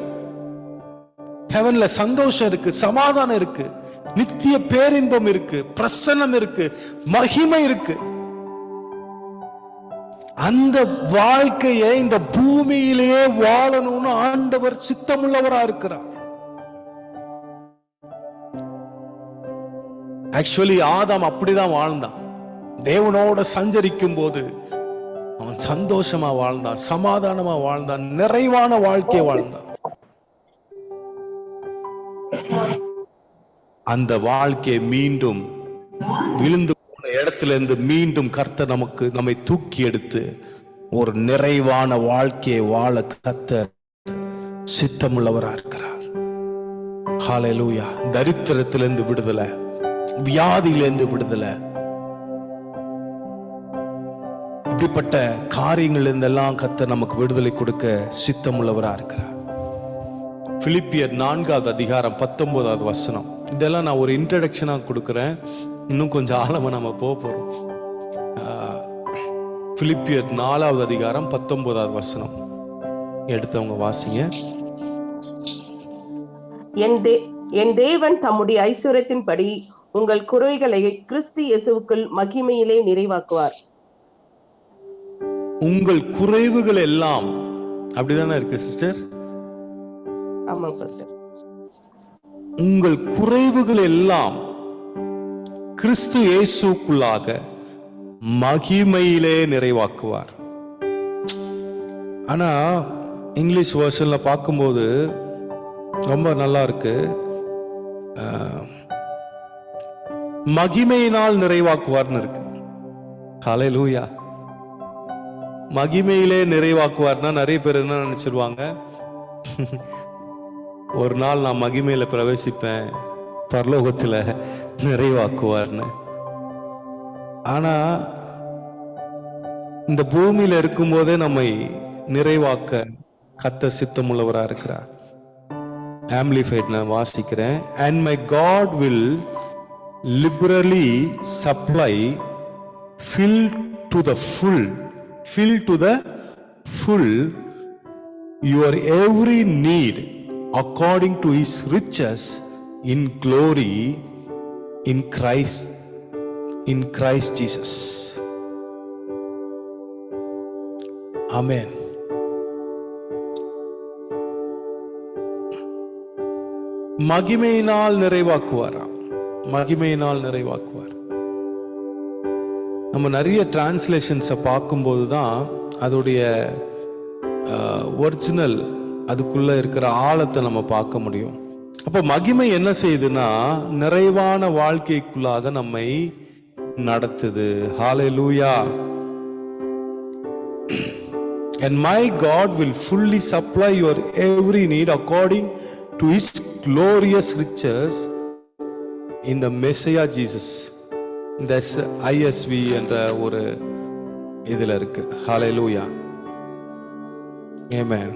ஹெவன்ல சந்தோஷம் இருக்கு, சமாதானம் இருக்கு, நித்திய பேரின்பம் இருக்கு, பிரசன்னம் இருக்கு, மகிமை இருக்கு. அந்த வாழ்க்கையை இந்த பூமியிலேயே வாழணும்னு ஆண்டவர் சித்தமுள்ளவரா இருக்கிறார். ஆக்சுவலி ஆதாம் அப்படிதான் வாழ்ந்தான். தேவனோட சஞ்சரிக்கும் போது அவன் சந்தோஷமா வாழ்ந்தான், சமாதானமா வாழ்ந்தான், நிறைவான வாழ்க்கையை வாழ்ந்தான். அந்த வாழ்க்கையை மீண்டும் விழுந்து போன இடத்துல இருந்து மீண்டும் கர்த்தர் நம்மை தூக்கி எடுத்து ஒரு நிறைவான வாழ்க்கையை வாழ கர்த்தர் சித்தமுள்ளவரா இருக்கிறார். ஹalleluya. தரித்திரத்திலிருந்து விடுதலை, வியாதியிலிருந்து விடுதலை, இப்படிப்பட்ட காரியங்கள் இருந்தெல்லாம் கர்த்தர் நமக்கு விடுதலை கொடுக்க சித்தமுள்ளவரா இருக்கிறார். பிலிப்பியர் 4வது அதிகாரம் 19வது வசனம். இதெல்லாம் நான் ஒரு இன்ட்ரடக்ஷனா கொடுக்கிறேன். இன்னும் கொஞ்சம் ஆழமா நம்ம போறோம். பிலிப்பியர் 4வது அதிகாரம் 19வது வசனம் எடுத்தவங்க வாசிங்க. என் தேவன் தம்முடைய ஐஸ்வர்யத்தின்படி உங்கள் குறைகளை கிறிஸ்து இயேசுவுக்குள் மகிமையிலே நிறைவாக்குவார். உங்கள் குறைவுகள் எல்லாம் அப்படிதானே இருக்கு சிஸ்டர்? ஆமாங்க பாஸ்டர். உங்கள் குறைவுகள் எல்லாம் கிறிஸ்து இயேசுக்குள்ளாக மகிமையிலே நிறைவாக்குவார். ஆனா இங்கிலீஷ் வெர்ஷன்ல பார்க்கும்போது ரொம்ப நல்லா இருக்கு. மகிமையினால் நிறைவாக்குவார்னு இருக்கு. ஹல்லேலூயா. மகிமையிலே நிறைவாக்குவார்னா நிறைய பேர் என்ன நினைச்சிருவாங்க, ஒரு நாள் நான் மகிமையில பிரவேசிப்பேன், பரலோகத்துல நிறைவாக்குவார்னு. ஆனா இந்த பூமியில இருக்கும் போதே நம்மை நிறைவாக்க கர்த்தர் சித்தமுள்ளவரா இருக்கிறார். ஆம்பிளிஃபைட் நான் வாசிக்கிறேன். And my God will liberally supply, fill to the full your every need according to his riches in glory in Christ Jesus. Amen. மகிமையினால் நிறைவாக்குவாராம். மகிமையினால் நிறைவாக்குவார். நம்ம நிறைய டிரான்ஸ்லேஷன்ஸை பார்க்கும்போது தான் அதோடைய ஒரிஜினல், அதுக்குள்ள இருக்கிற ஆழத்தை நம்ம பார்க்க முடியும். அப்போ மகிமை என்ன செய்யுதுன்னா நிறைவான வாழ்க்கைக்குள்ளாக நம்மை நடத்துது. ஹல்லேலூயா. And my God will fully supply your every need according to his glorious riches in the Messiah Jesus. இந்த ISV என்ற ஒரு இதுல இருக்கு. ஹல்லேலூயா. ஆமென்.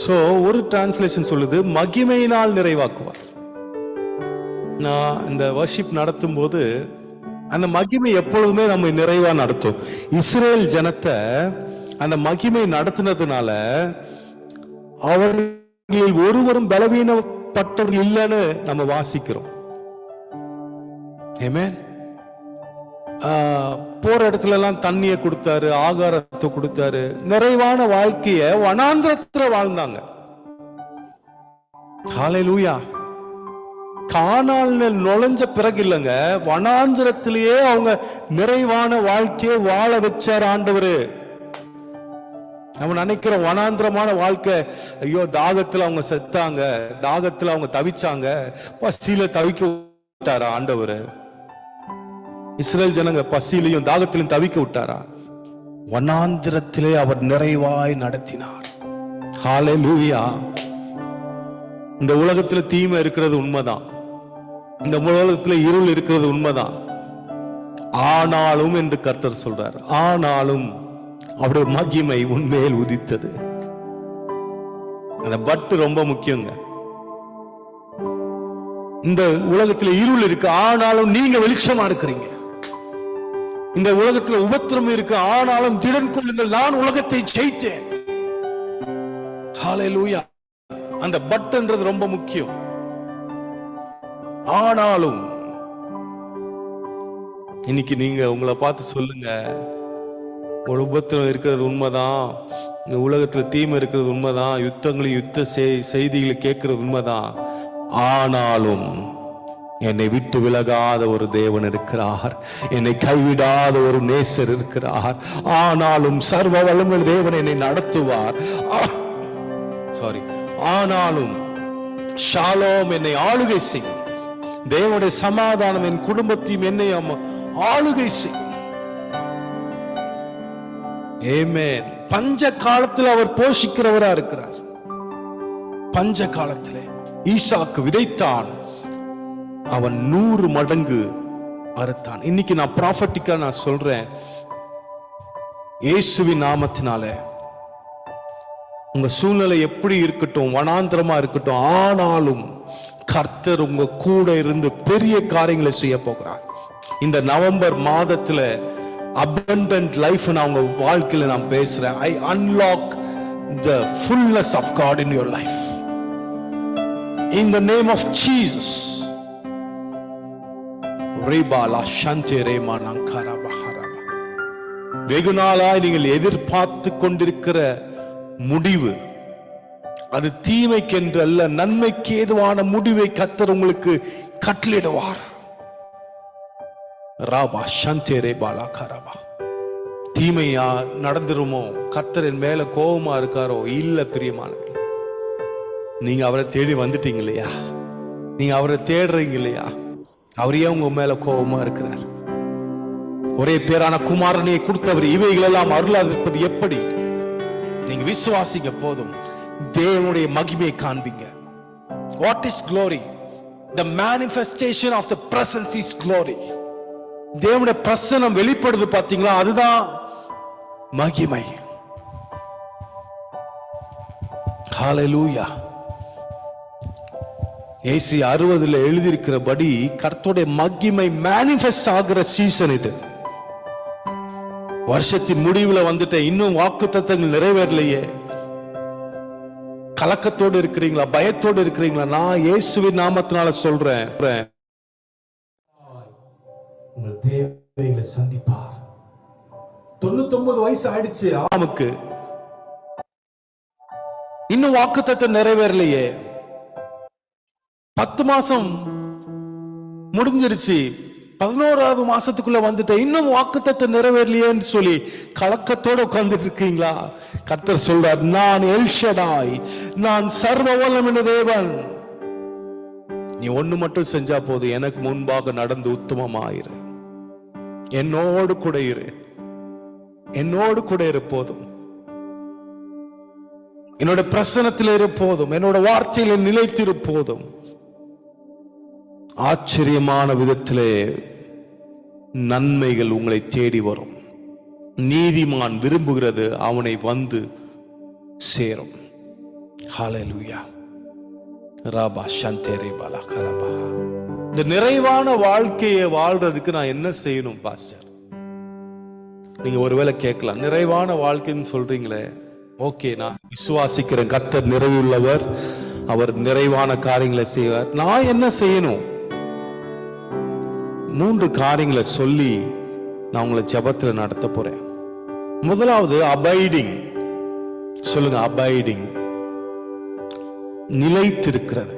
சோ ஒரு டிரான்ஸ்லேஷன் சொல்லுது மகிமையினால் நிறைவாக்குவார். நான் இந்த வர்ஷிப் நடத்தும் போது அந்த மகிமை எப்பொழுதுமே நம்ம நிறைவா நடத்தும். இஸ்ரேல் ஜனத்தை அந்த மகிமை நடத்தினதுனால அவர்களில் ஒருவரும் பலவீனப்பட்டவர்கள் இல்லைன்னு நம்ம வாசிக்கிறோம். ஆமென். போற இடத்துல எல்லாம் தண்ணியை கொடுத்தாரு, ஆகாரத்தை கொடுத்தாரு, நிறைவான வாழ்க்கைய வனாந்திரத்துல வாழ்ந்தாங்க. ஹல்லேலூயா. கானான்ல நுழைஞ்ச பிறகு இல்லைங்க, வனாந்திரத்திலேயே அவங்க நிறைவான வாழ்க்கையை வாழ வச்சார் ஆண்டவரு. நம்ம நினைக்கிறோம் வனாந்திரமான வாழ்க்கை, ஐயோ தாகத்துல அவங்க செத்தாங்க, தாகத்துல அவங்க தவிச்சாங்க, பசியில தவிக்க விட்டாரா ஆண்டவரு? இஸ்ரேல் ஜனங்க பசியிலையும் தாகத்திலும் தவிக்க விட்டாரா? வனாந்திரத்திலே அவர் நிறைவாய் நடத்தினார். ஹல்லேலூயா. இந்த உலகத்துல தீமை இருக்கிறது உண்மைதான், இந்த உலகத்துல இருள் இருக்கிறது உண்மைதான். ஆனாலும் என்று கர்த்தர் சொல்றார், ஆனாலும் அவருடைய மகிமை உன்மேல் உதித்தது. அந்த பட்டு ரொம்ப முக்கியங்க. இந்த உலகத்துல இருள் இருக்கு, ஆனாலும் நீங்க வெளிச்சமா இருக்கிறீங்க. இந்த உலகத்துல உபத்திரம் இருக்கு, ஆனாலும் திடன் கொள்ளுங்கள், நான் உலகத்தை ஜெயித்தேன். ஹல்லேலூயா. அந்த பட்டுன்றது ரொம்ப முக்கியம். ஆனாலும் இன்னைக்கு நீங்க உங்களை பார்த்து சொல்லுங்க, ஒரு உபத்திரம் இருக்கிறது உண்மைதான், இந்த உலகத்துல தீமை இருக்கிறது உண்மைதான், யுத்தங்களையும் யுத்த செய்திகளை கேட்கறது உண்மைதான். ஆனாலும் என்னை விட்டு விலகாத ஒரு தேவன் இருக்கிறார், என்னை கைவிடாத ஒரு நேசர் இருக்கிறார். ஆனாலும் சர்வ வல்லமை தேவன் என்னை நடத்துவார். ஆனாலும் ஷாலோம் என்னை ஆளுகை செய்யும். தேவனுடைய சமாதானம் என் குடும்பத்தையும் என்னை ஆளுகை செய்யும். ஆமென். பஞ்ச காலத்தில் அவர் போஷிக்கிறவரா இருக்கிறார். பஞ்ச காலத்திலே ஈசாக்கு விதைத்தான், அவன் 100 மடங்கு அறுத்தான். இன்னைக்கு நான் ப்ராஃபட்டிக்கா நான் சொல்றேன், இயேசுவின் நாமத்தினால உங்க சூழ்நிலை எப்படி இருக்கட்டும், வனாந்திரமா இருக்கட்டும், ஆனாலும் கர்த்தர் உங்க கூட இருந்து பெரிய காரியங்களை செய்ய போகிறார். இந்த நவம்பர் மாதத்துல abundant life நான் உங்க வாழ்க்கையில நான் பேசுறேன். I unlock the fullness of God in your life. in the name of Jesus. வெகு நாளாய் நீங்கள் எதிர்பார்த்து கொண்டிருக்கிற முடிவு, அது தீமைக்கென்று அல்ல, நன்மைக்கு ஏதுவான முடிவை கர்த்தர் உங்களுக்கு கட்டளையிடுவார். ராபா சந்தேரே பாலா கரபா. தீமையா நடந்துருமோ, கர்த்தரின் மேல கோபமா இருக்காரோ? இல்ல பிரியமானவர்களே, நீங்க அவரை தேடி வந்துட்டீங்க இல்லையா? நீங்க அவரை தேடுறீங்க இல்லையா? அவரையே உங்க மேல கோபமா இருக்கிறார். ஒரே பேரான குமாரனை கொடுத்தவர் இவைகள் எல்லாம் அருளாதிருப்பது எப்படி? நீங்க விசுவாசிங்க போதும், தேவனுடைய மகிமையை காண்பீங்க. What is glory? The manifestation of the presence is glory. தேவனுடைய பிரசன்னம் வெளிப்படுது பாத்தீங்களா? அதுதான் மகிமை. ஹalleluya. ஏசி 60 எழுதியிருக்கிறபடி கர்த்தருடைய மகிமை மேனிஃபெஸ்ட் ஆகிற சீசன் இது. வருஷத்தின் முடிவுல வந்துட்ட, இன்னும் வாக்குத்தத்தங்கள் நிறைவேறலையே, கலக்கத்தோடு இருக்கிறீங்களா? பயத்தோடு இருக்கிறீங்களா? நான் இயேசுவின் நாமத்தினால சொல்றேன், உங்கள் தேவைகளை சந்திப்பார். 99 வயசு ஆயிடுச்சு ஆமுக்கு, இன்னும் வாக்குத்தத்தம் நிறைவேறலையே. 10 மாசம் முடிஞ்சிருச்சு, 11வது மாசத்துக்குள்ள வந்துட்ட, இன்னும் வாக்குத்தத்தம் நிறைவேறலையேன்னு சொல்லி கலக்கத்தோட உட்கார்ந்துட்டு இருக்கீங்களா? கர்த்தர் சொல்றார், நான் எல்ஷடாய், நான் சர்வ வல்லமையுள்ள தேவன். நீ ஒண்ணு மட்டும் செஞ்சா போது, எனக்கு முன்பாக நடந்து உத்தமமாயிரு, என்னோடு கூட இரு, என்னோடு கூட இரு போதும், என்னோட பிரசனத்தில் இரு போதும், என்னோட வார்த்தையில நிலைத்திரு போதும். ஆச்சரியமான விதத்திலே நன்மைகள் உங்களை தேடி வரும். நீதிமான் விரும்புகிறது அவனை வந்து சேரும். ஹalleluya. ராபா சந்தேரே பாலா கரபா. இந்த நிறைவான வாழ்க்கையை வாழ்றதுக்கு நான் என்ன செய்யணும் பாஸ்டர்? நீங்க ஒருவேளை கேட்கலாம், நிறைவான வாழ்க்கைன்னு சொல்றீங்களே, ஓகே, நான் விசுவாசிக்கிறேன், கர்த்தர் நிறைவுள்ளவர், அவர் நிறைவான காரியங்களை செய்வார். நான் என்ன செய்யணும்? 3 காரியங்களை சொல்லி நான் உங்களை ஜெபத்துல நடத்த போறேன். முதலாவது அபைடிங். சொல்லுங்க, abiding. நிலைத்திருக்கிறது,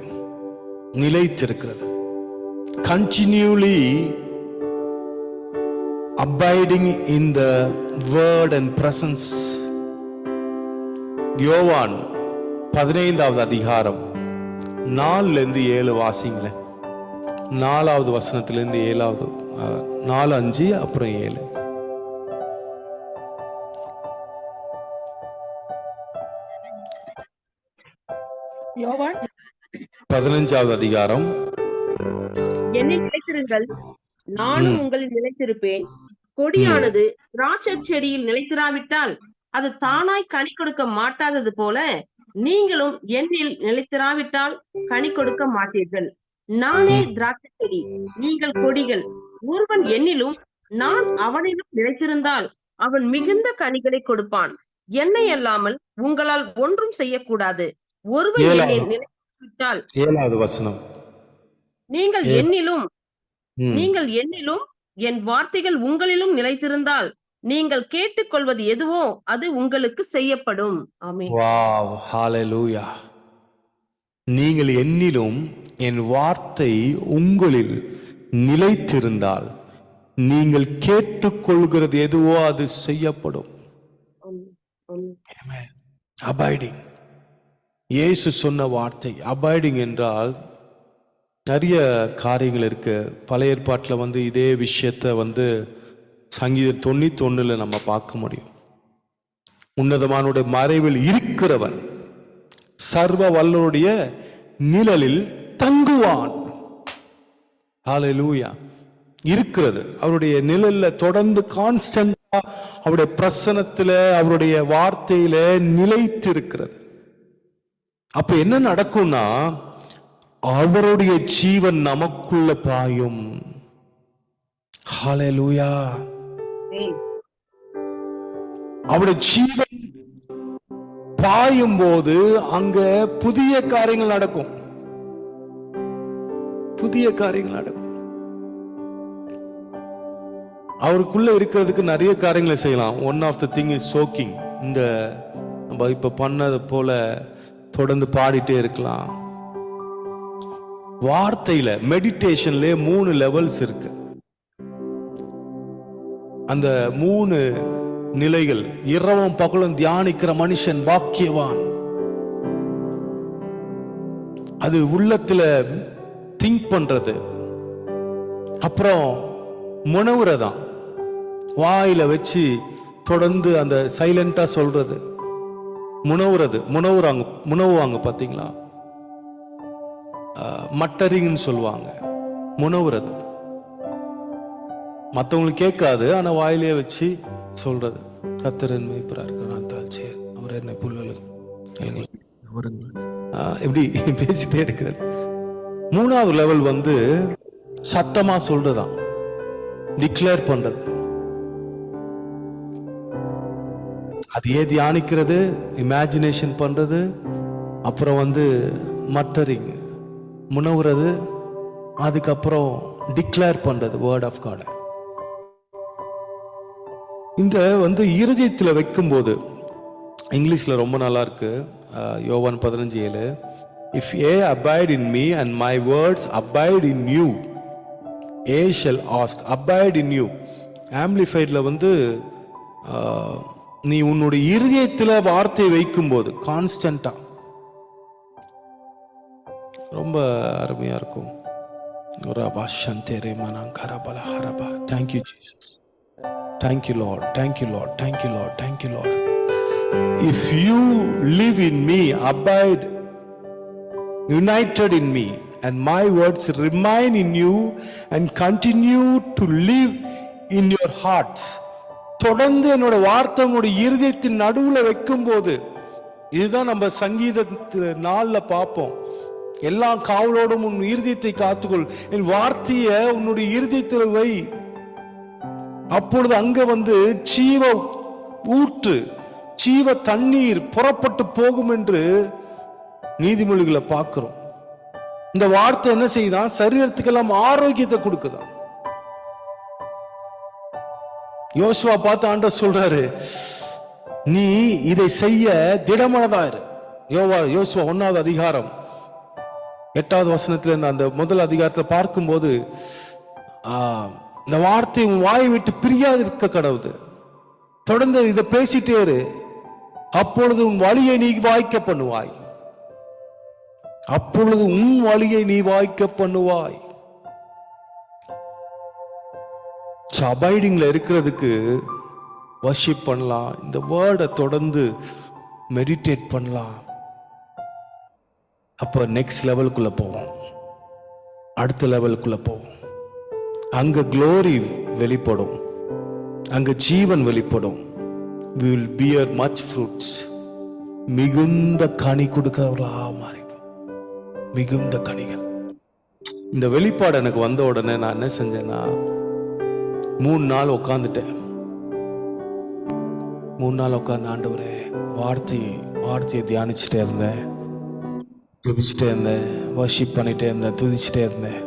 நிலைத்திருக்கிறது. Continually abiding in the word and presence. யோவான் 15வது அதிகாரம் 4-7 வாசிங்களேன். 4வது வசனத்திலிருந்து 7வது, 4, 5 அப்புறம் 7. யோவான் 15வது அதிகாரம். என்னில் நிலைத்திருங்கள், நானும் உங்களில் நிலைத்திருப்பேன். கொடியானது திராட்சை செடியில் நிலைத்திராவிட்டால் அது தானாய் கனி கொடுக்க மாட்டாதது போல, நீங்களும் என்னில் நிலைத்திராவிட்டால் கனி கொடுக்க மாட்டீர்கள். நானே திராட்சை செடி, நீங்கள் கொடிகள். ஒருவன் என்னிலும் நான் அவனிலும் நிலைத்திருந்தால் அவன் மிகுந்த கனிகளை கொடுப்பான். என்னை அல்லாமல் உங்களால் ஒன்றும் செய்யக்கூடாது. ஒருவன் என்னை நிலைத்திராவிட்டால், 7வது வசனம், நீங்கள் என்னிலும் என் வார்த்தைகள் உங்களிலும் நிலைத்திருந்தால் நீங்கள் கேட்டுக்கொள்வது எதுவோ அது உங்களுக்கு செய்யப்படும். ஆமென். வாவ், ஹalleluya. நீங்கள் என்னிலும் என் வார்த்தை உங்களில் நிலைத்திருந்தால் நீங்கள் கேட்டுக்கொள்கிறது எதுவோ அது செய்யப்படும். அபைடிங். இயேசு சொன்ன வார்த்தை அபைடிங் என்றால் நிறைய காரியங்கள் இருக்கு. பழைய ஏற்பாட்டில் இதே விஷயத்த சங்கீதம் 91 நம்ம பார்க்க முடியும். உன்னதமானுடைய மறைவில் இருக்கிறவன் சர்வ வல்லவருடைய நிழலில் தங்குவான். ஹalleluya. இருக்கிறது, அவருடைய நிழல்ல தொடர்ந்து கான்ஸ்டன்டா அவருடைய பிரசன்னத்துல அவருடைய வார்த்தையில நிலைத்து இருக்கிறது. அப்ப என்ன நடக்கும்னா, அவருடைய ஜீவன் நமக்குள்ள பாயும். ஹalleluya. அவருடைய ஜீவன் பாயும் போது அங்க புதிய காரியங்கள் நடக்கும். புதிய காரியங்கள் நடக்கும். அவருக்குள்ள இருக்கிறதுக்கு நிறைய காரியங்களை செய்யலாம். One of the thing is shocking. இந்த நம்ம இப்ப பண்ணது போல தொடர்ந்து பாடிட்டே இருக்கலாம். வார்த்தையில மெடிடேஷன்ல 3 லெவல்ஸ் இருக்கு. அந்த 3 நிலைகள். இரவும் பகலும் தியானிக்கிற மனுஷன் பாக்கியவான். அது உள்ளத்துல திங்க் பண்றது. அப்புறம் முனவுறதான், வாயில வச்சு தொடர்ந்து அந்த சைலண்டா சொல்றது. முனவுவாங்க பாத்தீங்களா? மட்டரிங்னு சொல்லுவாங்க. முனவுறது மற்றவங்களுக்கு கேட்காது, ஆனா வாயிலே வச்சு சொல்றது. கர்த்தர் மேய்ப்பராக இருக்கிறார், அவர் என்னை புல்லுகள் இப்படி பேசிட்டே இருக்கிறது. 3வது லெவல் வந்து சத்தமா சொல்றதுதான், டிக்ளேர் பண்றது. அதையே தியானிக்கிறது, இமேஜினேஷன் பண்றது, அப்புறம் வந்து மட்டரிங் முனவுறது, அதுக்கப்புறம் டிக்ளேர் பண்றது வேர்ட் ஆஃப் காட். இந்த வந்து இருதயத்துல வைக்கும்போது, இங்கிலீஷ்ல ரொம்ப நல்லா இருக்கு. யோவான் 15:7, if ye abide in me and my words abide in you, ye shall ask. abide in you. ஆம்பிளிஃபைட்ல வந்து நீ உன்னுடைய இருதயத்துல வார்த்தையை வைக்கும்போது கான்ஸ்டன்டா ரொம்ப அருமையா இருக்கும். Thank you Jesus. Thank you Lord. Thank you Lord. Thank you Lord. Thank you Lord. If you live in me, abide united in me, and my words remain in you and continue to live in your hearts. தொடர்ந்து என்னோட வார்த்தை உங்களுடைய இருதயத்தின் நடுவுல வைக்கும் போது, இதுதான் நம்ம சங்கீத 4ல பார்ப்போம். எல்லா காவலோடும் உன் இருதயத்தை காத்துக்கொள், என் வார்த்தையை உன்னுடைய இருதயத்தில் வை, அப்பொழுது அங்க வந்து ஜீவ ஊற்று, ஜீவ தண்ணீர் புறப்பட்டு போகும் என்று நீதிமொழிகளை பார்க்கிறோம். இந்த வார்த்தை என்ன செய்யுதான்? சரீரத்துக்கெல்லாம் ஆரோக்கியத்தை கொடுக்குதான். யோசுவா பார்த்து ஆண்டவர் சொல்றாரு, நீ இதை செய்ய திடமனதாயிரு. யோசுவா 1வது அதிகாரம் 8வது வசனத்துல இருந்து அந்த முதல் அதிகாரத்தை பார்க்கும்போது, இந்த வார்த்தை உன் வாயை விட்டு பிரியாது இருக்க கடவுது. தொடர்ந்து இதை பேசிட்டே இரு, அப்பொழுது உன் வழியை நீ வாய்க்க பண்ணுவாய். அப்பொழுது உன் வழியை நீ வாய்க்க பண்ணுவாய். அபைடிங்ல இருக்கிறதுக்கு வர்ஷிப் பண்ணலாம், இந்த வேர்டை தொடர்ந்து மெடிடேட் பண்ணலாம். அப்ப நெக்ஸ்ட் லெவலுக்குள்ள போவோம், அடுத்த லெவலுக்குள்ள போவோம். அங்க க்ளோரி வெளிப்படும், அங்க ஜீவன் வெளிப்படும். we will bear much fruits. மிகுந்த கனி கொடுக்கிறவர்களா மாறிடும், மிகுந்த கனிகள். இந்த வெளிப்பாடு எனக்கு வந்த உடனே நான் என்ன செஞ்சேன்னா, 3 நாள் உட்காந்துட்டேன். 3 நாள் உட்காந்து ஆண்டவரே வார்த்தையை தியானிச்சுட்டே இருந்தேன், துதிச்சுட்டே இருந்தேன், வர்ஷிப் பண்ணிட்டே இருந்தேன், துதிச்சுட்டே இருந்தேன்.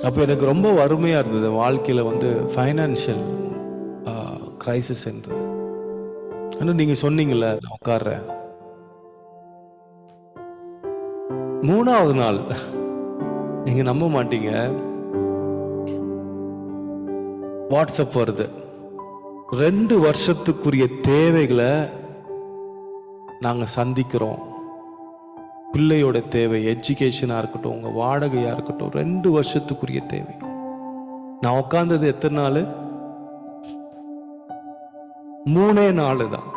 அப்போ எனக்கு ரொம்ப வறுமையா இருந்தது. வாழ்க்கையில வந்து ஃபைனான்சியல் கிரைசிஸ் இருந்தது. ஆனால் நீங்க சொன்னீங்கல்ல, நான் உட்கார்றேன். 3வது நாள் நீங்க நம்ப மாட்டீங்க, வாட்ஸ்அப் வருது. 2 வருஷத்துக்குரிய தேவைகளை நாங்க சந்திக்கிறோம். பிள்ளையோட தேவை, எஜுகேஷனா இருக்கட்டும், உங்க வாடகையா இருக்கட்டும், 2 வருஷத்துக்குரிய தேவை. நான் உட்கார்ந்தது எத்தனை நாள்? 3 நாள் தான்.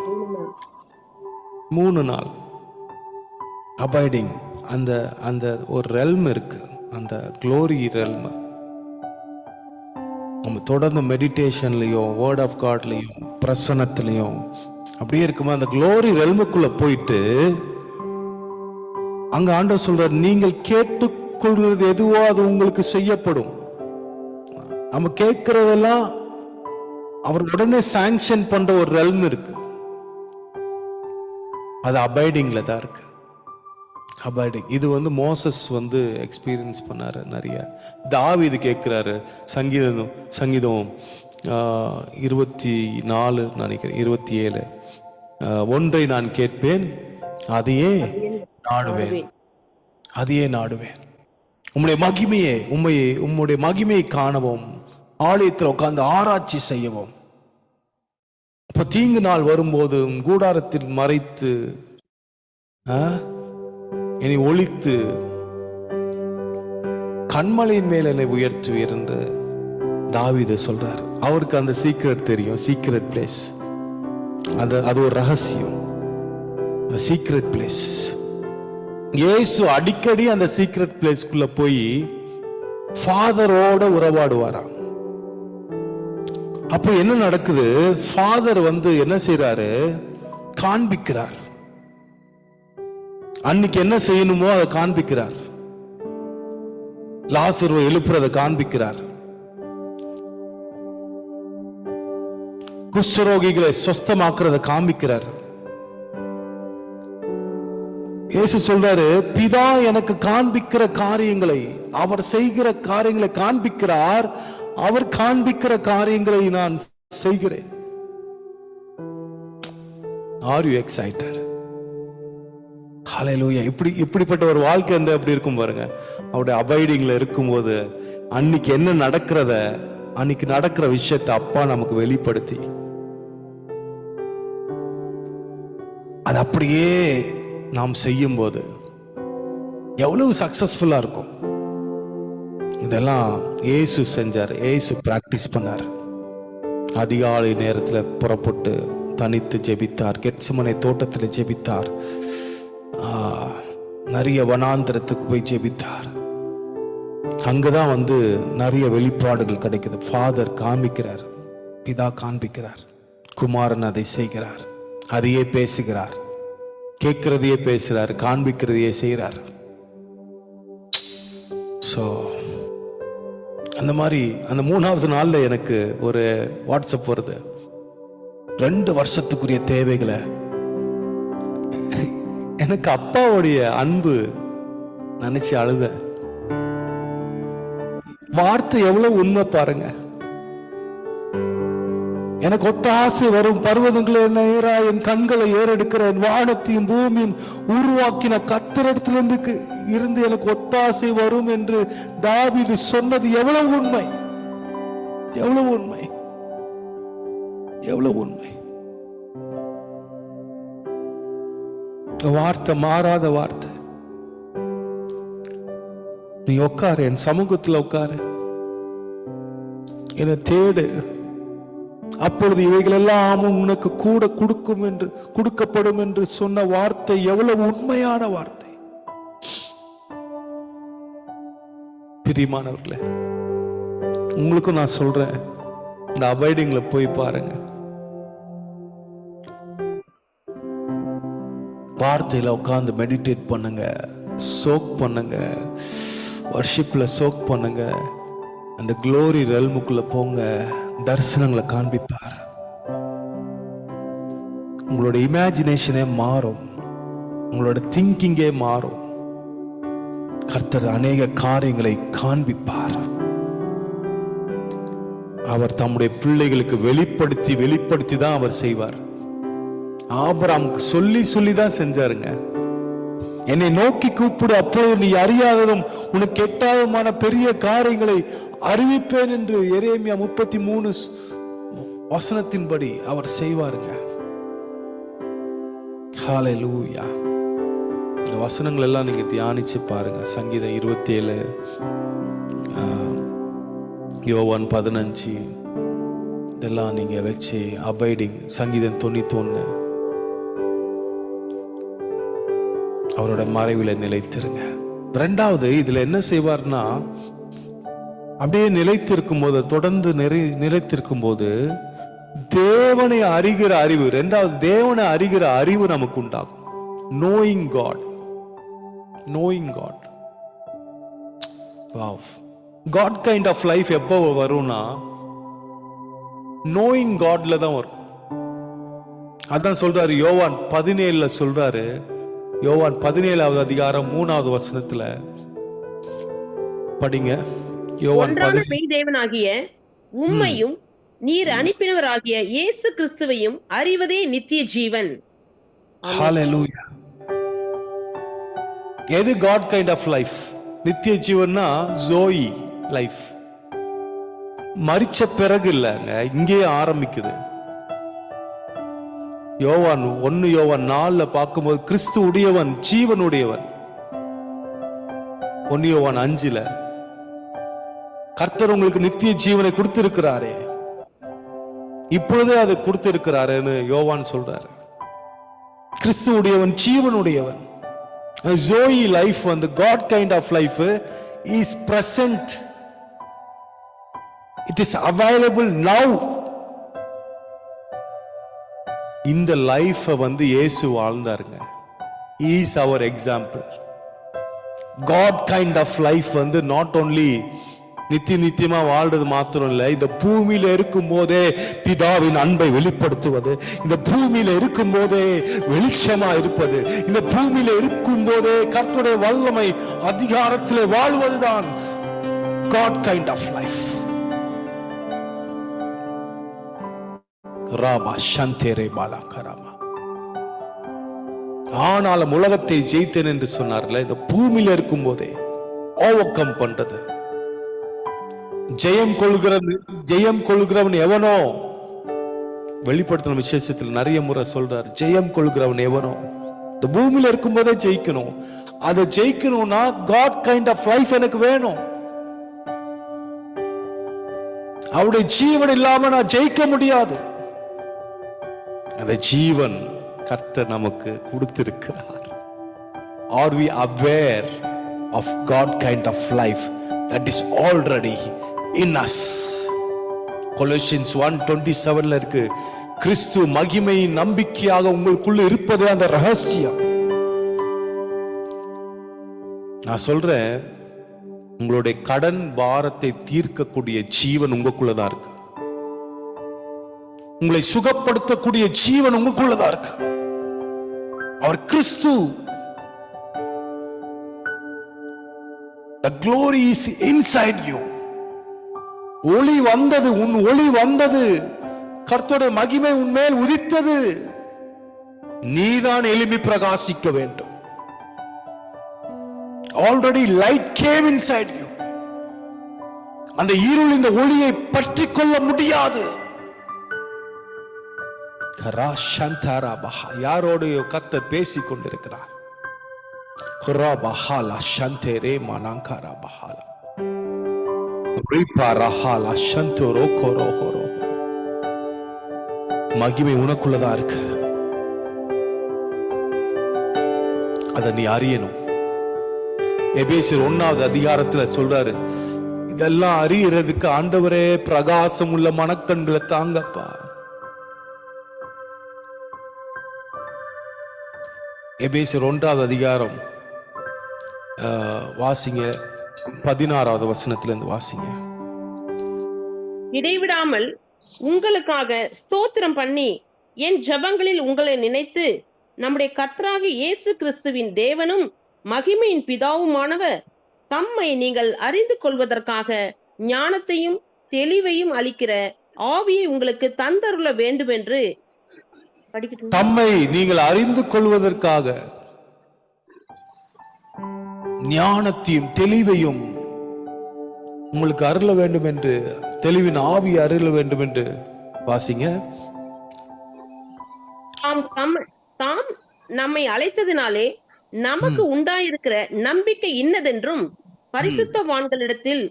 3 நாள் அபைடிங். அந்த அந்த ஒரு ரெல்ம் இருக்கு, அந்த க்ளோரி ரெல்ம். நம்ம தொடர்ந்து மெடிடேஷன்லயும் வேர்ட் ஆஃப் காட்லயும் பிரசன்னத்திலையும் அப்படியே இருக்குமா, அந்த க்ளோரி ரெல்முக்குள்ள போயிட்டு அங்க ஆண்டவர் சொல்றார், நீங்கள் கேட்டுக்கொள்கிறது எதுவோ அது உங்களுக்கு செய்யப்படும். நம்ம கேட்கிறதெல்லாம் அவர் உடனே சாங்ஷன் பண்ற ஒரு ரெல்ம் இருக்கு, அது அபைடிங்ல தான் இருக்கு. அபாய்டிங். இது வந்து மோசஸ் வந்து எக்ஸ்பீரியன்ஸ் பண்ணாரு நிறைய. தாவீது கேட்கிறாரு சங்கீதம் 24 நினைக்கிறேன் 27, ஒன்றை நான் கேட்பேன் அதையே நாடுவேன், உம்முடைய மகிமையை காணவும், ஆலயத்தில் உட்கார்ந்து ஆராய்ச்சி செய்யவும். அப்ப தீங்கு நாள் வரும்போது கூடாரத்தில் மறைத்து என்னை ஒளித்து கண்மலையின் மேல் என்னை உயர்த்துவீர் என்று தாவீது சொல்றார். அவருக்கு அந்த சீக்ரெட் தெரியும், சீக்ரெட் பிளேஸ். அது ஒரு ரகசியம், சீக்ரெட் பிளேஸ். இயேசு அடிக்கடி அந்த சீக்ரெட் பிளேஸ்க்குள்ள போய் ஃபாதரோட உறவாடுவாராம். அப்போ என்ன நடக்குது? ஃபாதர் வந்து என்ன செய்யறாரு? காண்பிக்கிறார். அன்னைக்கு என்ன செய்யணுமோ அதை காண்பிக்கிறார். லாசருவை எழுப்புறதை காண்பிக்கிறார். குஷ்டரோகிகளை சொஸ்தமாக்குறத காண்பிக்கிறார். இயேசு சொல்றாரு, பிதா எனக்கு காண்பிக்கிற காரியங்களை, அவர் செய்கிற காரியங்களை காண்பிக்கிறார், அவர் காண்பிக்கிற காரியங்களை நான் செய்கிறேன். Are you excited? ஹல்லேலூயா. இப்படிப்பட்ட ஒரு வாழ்க்கை எப்படி இருக்கும் பாருங்க. அவருடைய அபைடிங்ல இருக்கும்போது அன்னைக்கு என்ன நடக்கிறத, அன்னைக்கு நடக்கிற விஷயத்தை அப்பா நமக்கு வெளிப்படுத்தி அது அப்படியே நாம் செய்யும் போது எவ்வளவு சக்சஸ்ஃபுல்லா இருக்கும். இதெல்லாம் இயேசு செஞ்சார், இயேசு பிராக்டிஸ் பண்ணார். அதிகாலை நேரத்தில் புறப்பட்டு தனித்து ஜெபித்தார், கெத்செமனே தோட்டத்தில் ஜெபித்தார், நிறைய வனாந்திரத்துக்கு போய் ஜெபித்தார். அங்கதான் நிறைய வெளிப்பாடுகள் கிடைக்குது. ஃபாதர் காண்பிக்கிறார், பிதா காண்பிக்கிறார், குமாரன் அதை செய்கிறார், அதையே பேசுகிறார், கேட்கிறதையே பேசுறார், காண்பிக்கிறதையே செய்கிறார். ஸோ அந்த மாதிரி அந்த 3வது நாள்ல எனக்கு ஒரு வாட்ஸ்அப் வருது. 2 வருஷத்துக்குரிய தேவைகளை. எனக்கு அப்பாவுடைய அன்பு நினைச்சு அழுத. வார்த்தை எவ்வளவு உண்மை பாருங்க. எனக்கு ஒத்தாசை வரும் பர்வதங்களை நேரா என் கண்களை ஏறெடுக்கிற என் வானத்தையும் பூமியும் உருவாக்கின கர்த்தரிடத்திலிருந்து எனக்கு ஒத்தாசை வரும் என்று தாவீது சொன்னது எவ்வளவு உண்மை, எவ்வளவு உண்மை, எவ்வளவு உண்மை. வார்த்தை மாறாத வார்த்தை. நீ உட்காரு, என் சமூகத்தில் உட்காரு, என்னை தேடு, அப்பொழுது இவைகள் எல்லாம் உனக்கு கூட கொடுக்கப்படும் என்று சொன்ன வார்த்தை எவ்வளவு உண்மையான வார்த்தை. பிரியமானவர்களே, உங்களுக்கும் நான் சொல்றேன், இந்த அபைடிங்ல போய் பாருங்க. வார்த்தையில உட்கார்ந்து மெடிடேட் பண்ணுங்க, சோக் பண்ணுங்க, வர்ஷிப்ல சோக் பண்ணுங்க, அந்த க்ளோரி ரெல்முக்குள்ள போங்க. தரிசனங்களை காண்பிப்பார். உங்களோட இமேஜினேஷனே மாறும், உங்களோட திங்கிங்கே மாறும். கர்த்தர் அநேக காரியங்களை காண்பிப்பார். அவர் தம்முடைய பிள்ளைகளுக்கு வெளிப்படுத்தி தான் அவர் செய்வார். ஆபிரகாமுக்கு சொல்லி தான் செஞ்சாருங்க. என்னை நோக்கி கூப்பிடு, அப்பொழுது நீ அறியாததும் உனக்கு எட்டாததுமான பெரிய காரியங்களை அறிவிப்பேன் என்று எரேமியா 33 வசனத்தின்படி அவர் செய்வாருங்க. ஹல்லேலூயா. இந்த வசனங்கள் எல்லாம் நீங்க தியானிச்சு பாருங்க. சங்கீதம் 27, யோவான் 15, இதெல்லாம் நீங்க வச்சு அபைடிங். சங்கீதம் 91, அவரோட மறைவில நிலைத்திருங்க. 2வது இதுல என்ன செய்வார்னா, அப்படியே நிலைத்திருக்கும் போது, தொடர்ந்து நிலைத்திருக்கும் போது தேவனை அறிகிற அறிவு, 2வது தேவனை அறிகிற அறிவு நமக்கு உண்டாகும். Knowing God. God kind of life எப்போ வரும்னா, நோயிங் காட்ல தான் வரும். அதான் சொல்றாரு யோவான் 17 சொல்றாரு, யோவான் 17வது அதிகாரம் 3வது வசனத்துல படிங்க. யோவான் ஒன்றான மெய் தேவனாகிய உம்மையும் நீர் அனுப்பினவராகிய இயேசு கிறிஸ்துவையும் அறிவதே நித்திய ஜீவன். ஹalleluya. எது காட் கைண்ட் ஆஃப் லைஃப்? நித்திய ஜீவன்னா ஜோயி லைஃப். மரிச்ச பிறகு இல்லங்க, இங்கே ஆரம்பிக்குது. யோவான் 1 யோவான் 4ல பார்க்கும்போது கிறிஸ்து உடையவன், ஜீவன் உடையவன். 1 யோவான் 5ல கர்த்தர் உங்களுக்கு நித்திய ஜீவனை கொடுத்திருக்கிறாரே, இப்பொழுதே அதை கொடுத்திருக்கிறாருன்னு யோவான் சொல்றாரு. கிறிஸ்து உடையவன், ஜீவன் உடையவன். ஜோயி லைஃப் வந்து God kind of life is present. It is available now. இந்த லைஃப் வந்து இயேசு வாழ்ந்தாருங்க. He is our example. God kind of life வந்து not only நித்தியமா வாழ்றது மாத்திரம் இல்ல, இந்த பூமியில இருக்கும் போதே பிதாவின் அன்பை வெளிப்படுத்துவது, இந்த பூமியில இருக்கும் போதே வெளிச்சமா இருப்பது, இந்த பூமியில இருக்கும் போதே கர்த்தருடைய வல்லமை அதிகாரத்திலே வாழ்வதுதான் God kind of life. ராமா சந்தேரே பாலா கராமா. ஆனாலும் உலகத்தை ஜெயித்தேன் என்று சொன்னார்ல, இந்த பூமியில இருக்கும் போதே ஓவர் கம் பண்றது. ஜெயம் கொள்கிறவன் எவனோ, வெளிப்படுத்தின விசேஷத்தில் நிறைய முறை சொல்றார், ஜெயம் கொள்கிறவன் எவனோ. இந்த பூமியில இருக்கும் போதே ஜெயிக்கணும். அதை ஜெயிக்கணும்னா காட் கைண்ட் ஆஃப் லைஃப் எனக்கு வேணும். அவருடைய ஜீவன் இல்லாம நான் ஜெயிக்க முடியாது. அந்த ஜீவன் கர்த்தர் நமக்கு கொடுத்திருக்கிறார். Are we aware of God kind of life that is already in us? Colossians 1:27ல இருக்கு, கிறிஸ்து மகிமையின் நம்பிக்கையாக உங்களுக்குள்ள இருப்பதே அந்த ரகசியம். நான் சொல்றேன், உங்களுடைய கடன் பாரத்தை தீர்க்கக்கூடிய ஜீவன் உங்களுக்குள்ளதான் இருக்கு. உங்களை சுகப்படுத்தக்கூடிய ஜீவன் உங்களுக்குள்ளதான் இருக்கு. அவர் கிறிஸ்து. The glory is inside you. ஒளி வந்தது, உன் ஒளி வந்தது, கர்த்தருடைய மகிமை உன்மேல் உதித்தது. நீதான் எழும்பி பிரகாசிக்க வேண்டும். Already light came inside you. அந்த இருள் இந்த ஒளியை பற்றி கொள்ள முடியாது. யாரோடு கர்த்தர் பேசிக் கொண்டிருக்கிறார்? மகிமை உனக்குள்ளதா இருக்கு. அதை நீ அறியணும். எபேசியர் 1வது அதிகாரத்துல சொல்றாரு, இதெல்லாம் அறியறதுக்கு ஆண்டவரே பிரகாசம் உள்ள மனக்கண்களை தாங்கப்பா. எபேசியர் 1வது அதிகாரம் வாசிங்க, 16வது வசனத்திலிருந்து வாசிங்க. இடைவிடாமல் உங்களுக்காக ஸ்தோத்திரம் பண்ணி என் ஜெபங்களில் உங்களை நினைத்து நம்முடைய கர்த்தராகிய இயேசு கிறிஸ்துவின் தேவனும் மகிமையின் பிதாவுமானவர் தம்மை நீங்கள் அறிந்து கொள்வதற்காக ஞானத்தையும் தெளிவையும் அளிக்கிற ஆவியை உங்களுக்கு தந்தருள வேண்டும் என்று படிக்கட்டும். தம்மை நீங்கள் அறிந்து கொள்வதற்காக ஞானத்தையும் தெளிவையும் உங்களுக்கு அருள வேண்டும் என்று, தெளிவின் ஆவி அருள வேண்டும் என்று வாசிங்க. தாம் நம்மை அழைத்ததினாலே நமக்கு உண்டாயிருக்கிற நம்பிக்கை இன்னதென்றும், பரிசுத்தவான்களிடத்தில்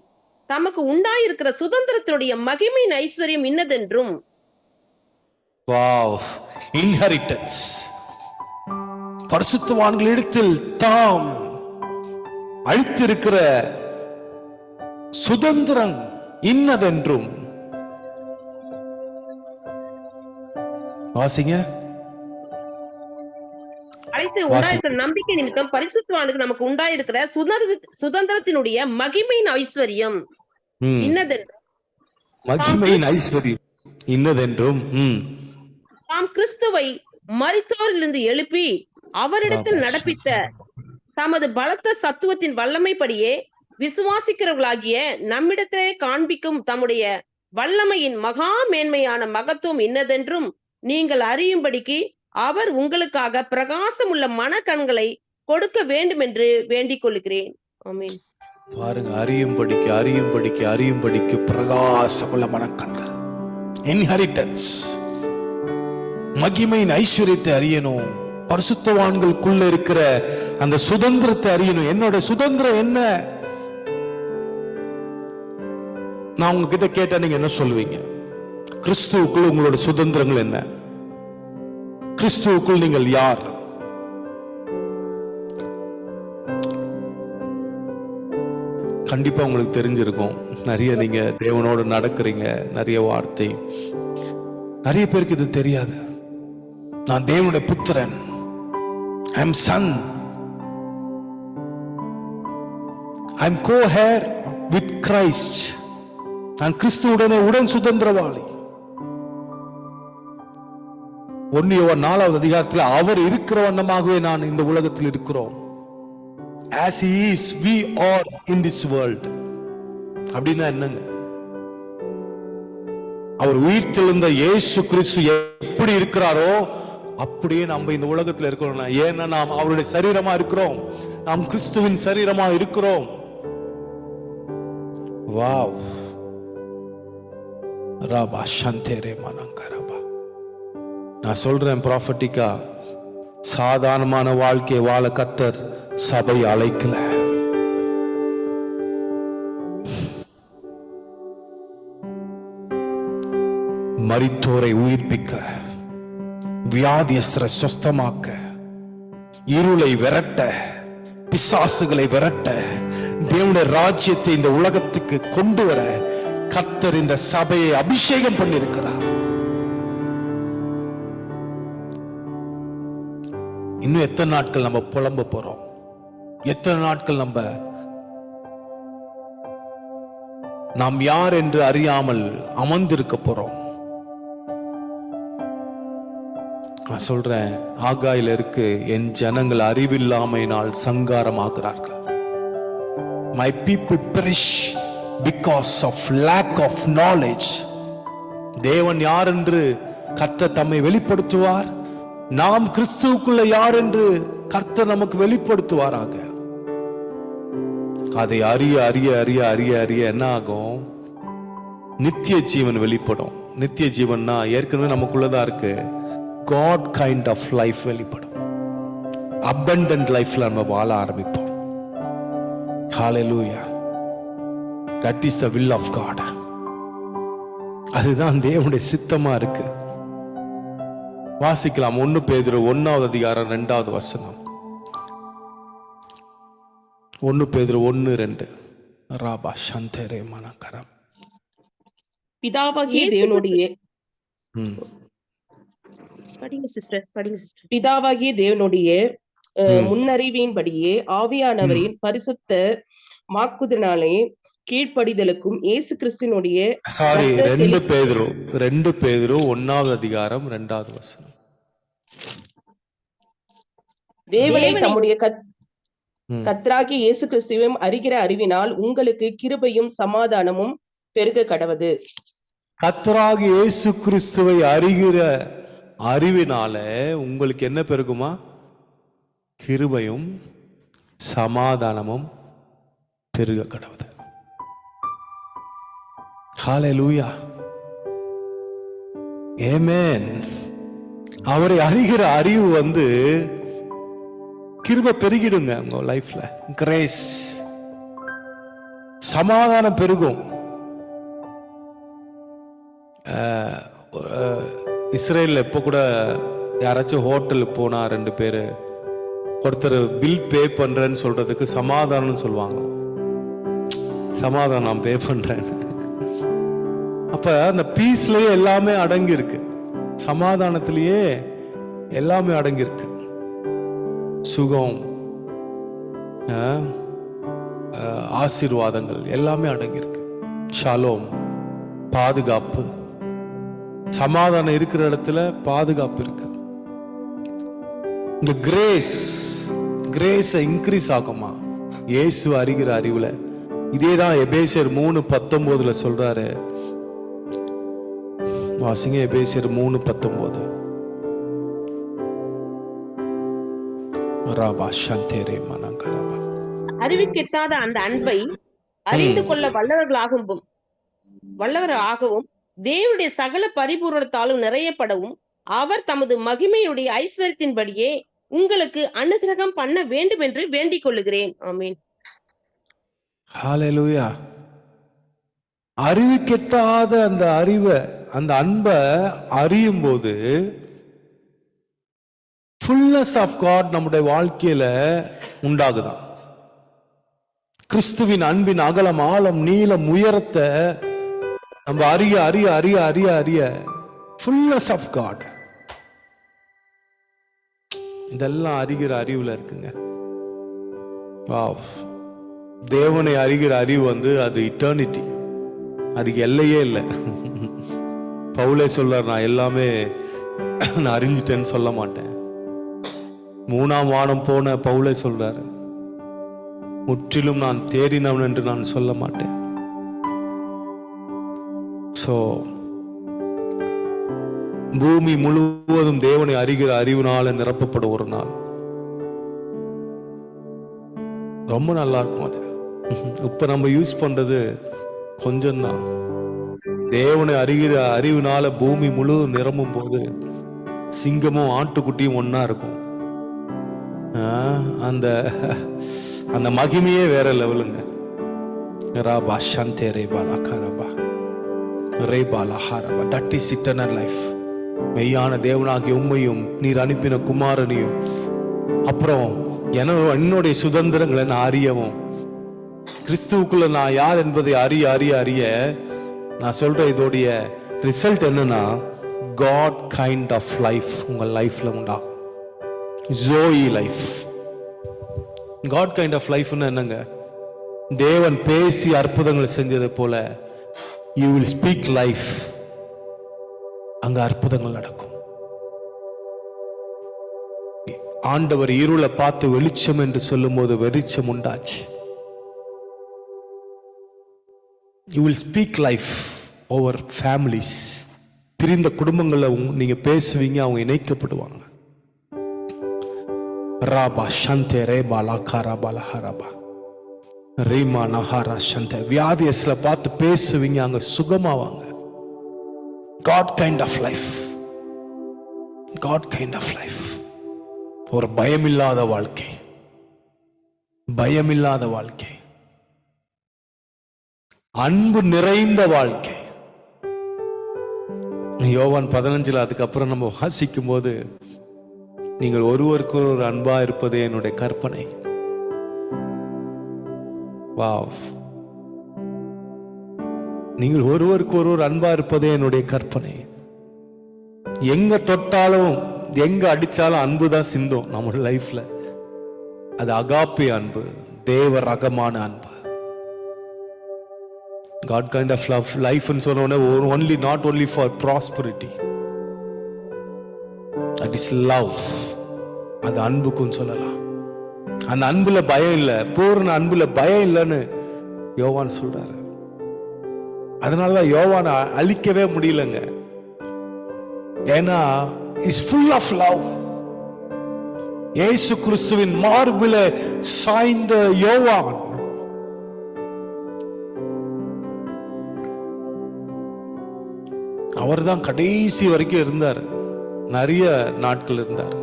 தமக்கு உண்டாயிருக்கிற சுதந்திரத்தினுடைய மகிமையின் ஐஸ்வர்யம் இன்னதென்றும். Wow, inheritance. பரிசுத்தவான்களிடத்தில் தாம் அளித்திருக்கிற சுதந்திரம் இன்னதென்றும் வாசிங்க. அழைத்து உண்டாயிருக்கிற நம்பிக்கை நிமித்தம் பரிசுத்தவானுக்கு நமக்கு உண்டாயிருக்கிற சுதந்திரத்தினுடைய மகிமையின் ஐஸ்வர்யம் இன்னதென்றும். மகிமையின் ஐஸ்வர்யம் இன்னதென்றும். தாம் கிறிஸ்துவை மரித்தோரிலிருந்து எழுப்பி அவரிடத்தில் நடப்பித்த தமது பலத்த சத்துவத்தின் வல்லமைப்படியே விசுவாசிக்கிறவர்களாகிய நம்மிடத்திலே காண்பிக்கும் தம்முடைய வல்லமையின் மகா மேன்மையான மகத்துவம் இன்னதென்றும் நீங்கள் அறியும்படிக்கு அவர் உங்களுக்காக பிரகாசம் உள்ள மனக்கண்களை கொடுக்க வேண்டும் என்று வேண்டிக் கொள்கிறேன். ஆமென். பாருங்க, அறியும்படிக்கு பிரகாசமுள்ள மனக்கண்கள், இன்ஹெரிட்டன்ஸ், மகிமையின் ஐஸ்வர்யத்தை அறியணும். பரிசுத்தவான்களுக்குள்ள இருக்கிற அந்த சுதந்திரத்தை அறியணும். என்னோட சுதந்திரம் என்ன? நான் உங்ககிட்ட கேட்டா நீங்க என்ன சொல்லுவீங்க? கிறிஸ்துவுக்குள் உங்களோட சுதந்திரங்கள் என்ன? கிறிஸ்துவுக்குள் நீங்கள் யார்? கண்டிப்பா உங்களுக்கு தெரிஞ்சிருக்கும். நிறைய நீங்க தேவனோடு நடக்கிறீங்க, நிறைய வார்த்தை. நிறைய பேருக்கு இது தெரியாது. நான் தேவனுடைய புத்திரன், I am son, I am co-heir with Christ. நான் கிறிஸ்துவுடனே உடன் சுதந்திரவாளி. 1 யோவான் 4வது அதிகாரத்தில் அவர் இருக்கிற வண்ணமாகவே நான் இந்த உலகத்தில் இருக்கிறோம். As he is, we are in this world. அப்படின்னா என்னங்க? அவர் உயிர்த்தெழுந்த இயேசு கிறிஸ்து எப்படி இருக்கிறாரோ அப்படியே நம்ம இந்த உலகத்தில் இருக்கிறோம். ஏன்னா நாம் அவருடைய சரீரமா இருக்கிறோம், நாம் கிறிஸ்துவின் சரீரமா இருக்கிறோம். வாவ் ராபா சந்தேரே மனங்கரபா. நான் சொல்றேன் ப்ராஃபட்டிக்கா, சாதாரணமான வாழ்க்கையை வாழ கர்த்தர் சபை அழைக்கல. மரித்தோரை உயிர்ப்பிக்க, வியாதியஸ்தரை சொஸ்தமாக்க, இருளை விரட்ட, பிசாசுகளை விரட்ட, தேவனுடைய ராஜ்யத்தை இந்த உலகத்துக்கு கொண்டு வர கர்த்தர் இந்த சபையை அபிஷேகம் பண்ணியிருக்கிறார். இன்னும் எத்தனை நாட்கள் நம்ம புலம்ப போறோம்? எத்தனை நாட்கள் நாம் யார் என்று அறியாமல் அமர்ந்திருக்க போறோம்? நான் சொல்றேன், ஆகாயில இருக்கு, என் ஜனங்கள் அறிவில்லாமையினால் சங்காரம் ஆகிறார்கள். My people perish because of lack of knowledge. தேவன் யார் என்று கர்த்தர் தம்மை வெளிப்படுத்துவார். நாம் கிறிஸ்துவுக்குள்ள யார் என்று கர்த்தர் நமக்கு வெளிப்படுத்துவாராக. அதை அறிய அறிய அறிய அறிய அறிய என்ன ஆகும்? நித்திய ஜீவன் வெளிப்படும். நித்திய ஜீவன்னா ஏற்கனவே நமக்குள்ளதான் இருக்கு. God kind of life வெளிப்படும். abundant லைஃப்ல நம்ம வாழ ஆரம்பிப்போம். Hallelujah. That is the will of God. அதுதான் தேவனுடைய சித்தமா இருக்கு. வாசிக்கலாம். 1 பேதுரு 1வது அதிகாரம் 2வது வசனம். 1 பேதுரு 1:2. ராபா சந்தேரே மனகரம். பிதாவாகிய தேவனுடைய பிதாவாகிய தேவனுடைய முன்னறிவின்படியே ஆவியானவரின் பரிசுத்த மாக்குதனாலே கீழ்ப்படிதலுக்கும் இயேசு கிறிஸ்துவினுடைய 2 பேதுரு 1வது அதிகாரம் 2வது வசனம். தேவனை தம்முடைய கர்த்தராகிய இயேசு கிறிஸ்துவையும் அறிகிற அறிவினால் உங்களுக்கு கிருபையும் சமாதானமும் பெருக கடவது. கர்த்தராகிய இயேசு கிறிஸ்துவை அறிகிற அறிவினால உங்களுக்கு என்ன பெருகுமா? கிருபையும் சமாதானமும் பெருக கடவுது. ஹல்லேலூயா, ஆமென். அவரை அறிகிற அறிவு கிருபை பெருகிடுங்க உங்க லைஃப்ல. கிரேஸ், சமாதானம் பெருகும். இஸ்ரேல்ல இப்ப கூட யாராச்சும் ஹோட்டலுக்கு போனா 2 பேரு ஒருத்தர் பில் பே பண்றேன்னு சொல்றதுக்கு சமாதானம் சொல்லுவாங்க. சமாதானம், நான் பே பண்றேன். அப்ப அந்த பீஸ்லயே எல்லாமே அடங்கி இருக்கு. சமாதானத்திலேயே எல்லாமே அடங்கி இருக்கு. சுகம், ஆசீர்வாதங்கள் எல்லாமே அடங்கி இருக்கு. ஷாலோம், பாதுகாப்பு. சமாதானம் இருக்கிற இடத்துல பாதுகாப்பு இருக்கு. இந்த கிரேஸை இன்க்ரீஸ் ஆகுமா இயேசு அறிகிற அறிவுல. இதேதான் எபேசியர் 3:19 சொல்றாரு. வாசிங்க எபேசியர் 3:19. அறிவிக்கெட்டாத அந்த அன்பை அறிந்து கொள்ள வல்லவராகவும் தேவனுடைய சகல பரிபூரணத்தாலும் நிறையப்படவும் அவர் தமது மகிமையுடைய ஐஸ்வர்யத்தின்படியே உங்களுக்கு அனுகிரகம் பண்ண வேண்டும் என்று வேண்டிக் கொள்ளுகிறேன். ஆமீன். ஹல்லேலூயா. அறிவிக்கெட்டாத அந்த அறிவை, அந்த அன்பை அறியும் போது ஃபுல்னஸ் ஆஃப் காட் நம்முடைய வாழ்க்கையில உண்டாகுதான். கிறிஸ்துவின் அன்பின் அகலம், ஆழம், நீளம், உயரத்தை நம்ம அறிய அறிய அறிய அறிய அறிய ஃபுல்னஸ் ஆஃப் காட் இதெல்லாம் அறிகிற அறிவுல இருக்குங்க. வாவ். தேவனை அறிகிற அறிவு அது இட்டர்னிட்டி, அதுக்கு எல்லையே இல்லை. பவுலே சொல்றார், நான் எல்லாமே நான் அறிஞ்சிட்டேன்னு சொல்ல மாட்டேன். 3ஆம் வானம் போன பவுலே சொல்றாரு, முற்றிலும் நான் தேறினவன் என்று நான் சொல்ல மாட்டேன். சோ பூமி முழுவதும் தேவனை அறிகிற அறிவினால நிரப்பப்படும் ஒரு நாள். ரொம்ப நல்லா இருக்கும் அது. இப்ப நம்ம யூஸ் பண்றது கொஞ்சம்தான். தேவனை அறிகிற அறிவினால பூமி முழுவதும் நிரம்பும் போது சிங்கமும் ஆட்டுக்குட்டியும் ஒன்னா இருக்கும். அந்த அந்த மகிமையே வேற லெவலுங்க. ராபா சாந்தே ரேபாலா கரபா ரேபாலா ஹரபா. That is eternal life. மெய்யான தேவனாகிய உம்மையும் நீர் அனுப்பின குமாரனையும் அப்புறம் என்னுடைய சுதந்திரங்களை நான் அறியவும், கிறிஸ்துவுக்குள்ள நான் யார் என்பதை அறிய அறிய அறிய நான் சொல்றேன், இதோடைய ரிசல்ட் என்னன்னா காட் கைண்ட் ஆஃப் லைஃப் உங்க லைஃப்ல உண்டாகும். Zoe life. God kind of லைஃப்னு என்னங்க? தேவன் பேசி அற்புதங்களை செஞ்சது போல யூ வில் ஸ்பீக் லைஃப். அங்க அற்புதங்கள் நடக்கும். ஆண்டவர் இருளை பார்த்து வெளிச்சம் என்று சொல்லும் போது வெளிச்சம் உண்டாச்சு. You will speak life over families. பிரிந்த குடும்பங்களை நீங்க பேசுவீங்க, அவங்க இணைக்கப்படுவாங்க. ராபா சந்தே ரேபா லாகாரா பாலஹரபா ரீமா நஹாரா சந்தே. வியாதியஸ்ல பார்த்து பேசுவீங்க, அங்க சுகமாவாங்க. God kind of life. God kind of life. ஒரு பயமில்லாத வாழ்க்கை, பயமில்லாத வாழ்க்கை, அன்பு நிறைந்த வாழ்க்கை. யோவான் 15 அதுக்கப்புறம் நம்ம வாசிக்கும் போது, நீங்கள் ஒருவருக்கு ஒரு அன்பா இருப்பதே என்னுடைய கற்பனை. வாவ். நீங்கள் ஒருவருக்கு ஒருவர் அன்பா இருப்பதே என்னுடைய கற்பனை. எங்க தொட்டாலும் எங்க அடிச்சாலும் அன்பு தான் சிந்தும் நம்ம லைஃப்ல. அது அகாப்பே அன்பு, தேவ ரகமான அன்பு. God kind of love life ன்னு சொன்னோனே only not only for prosperity, that is love. அது அன்புக்கும் சொல்லலாம். அந்த அன்புல பயம் இல்லை, பூர்ண அன்புல பயம் இல்லைன்னு யோவான் சொல்றாரு. அதனாலதான் யோவானை அழிக்கவே முடியலங்க. ஏன்னா இஸ் ஃபுல் ஆஃப் லவ். இயேசு கிறிஸ்துவின் மார்பில சாய்ந்த யோவான் அவர்தான் கடைசி வரைக்கும் இருந்தார். நிறைய நாட்கள் இருந்தார்,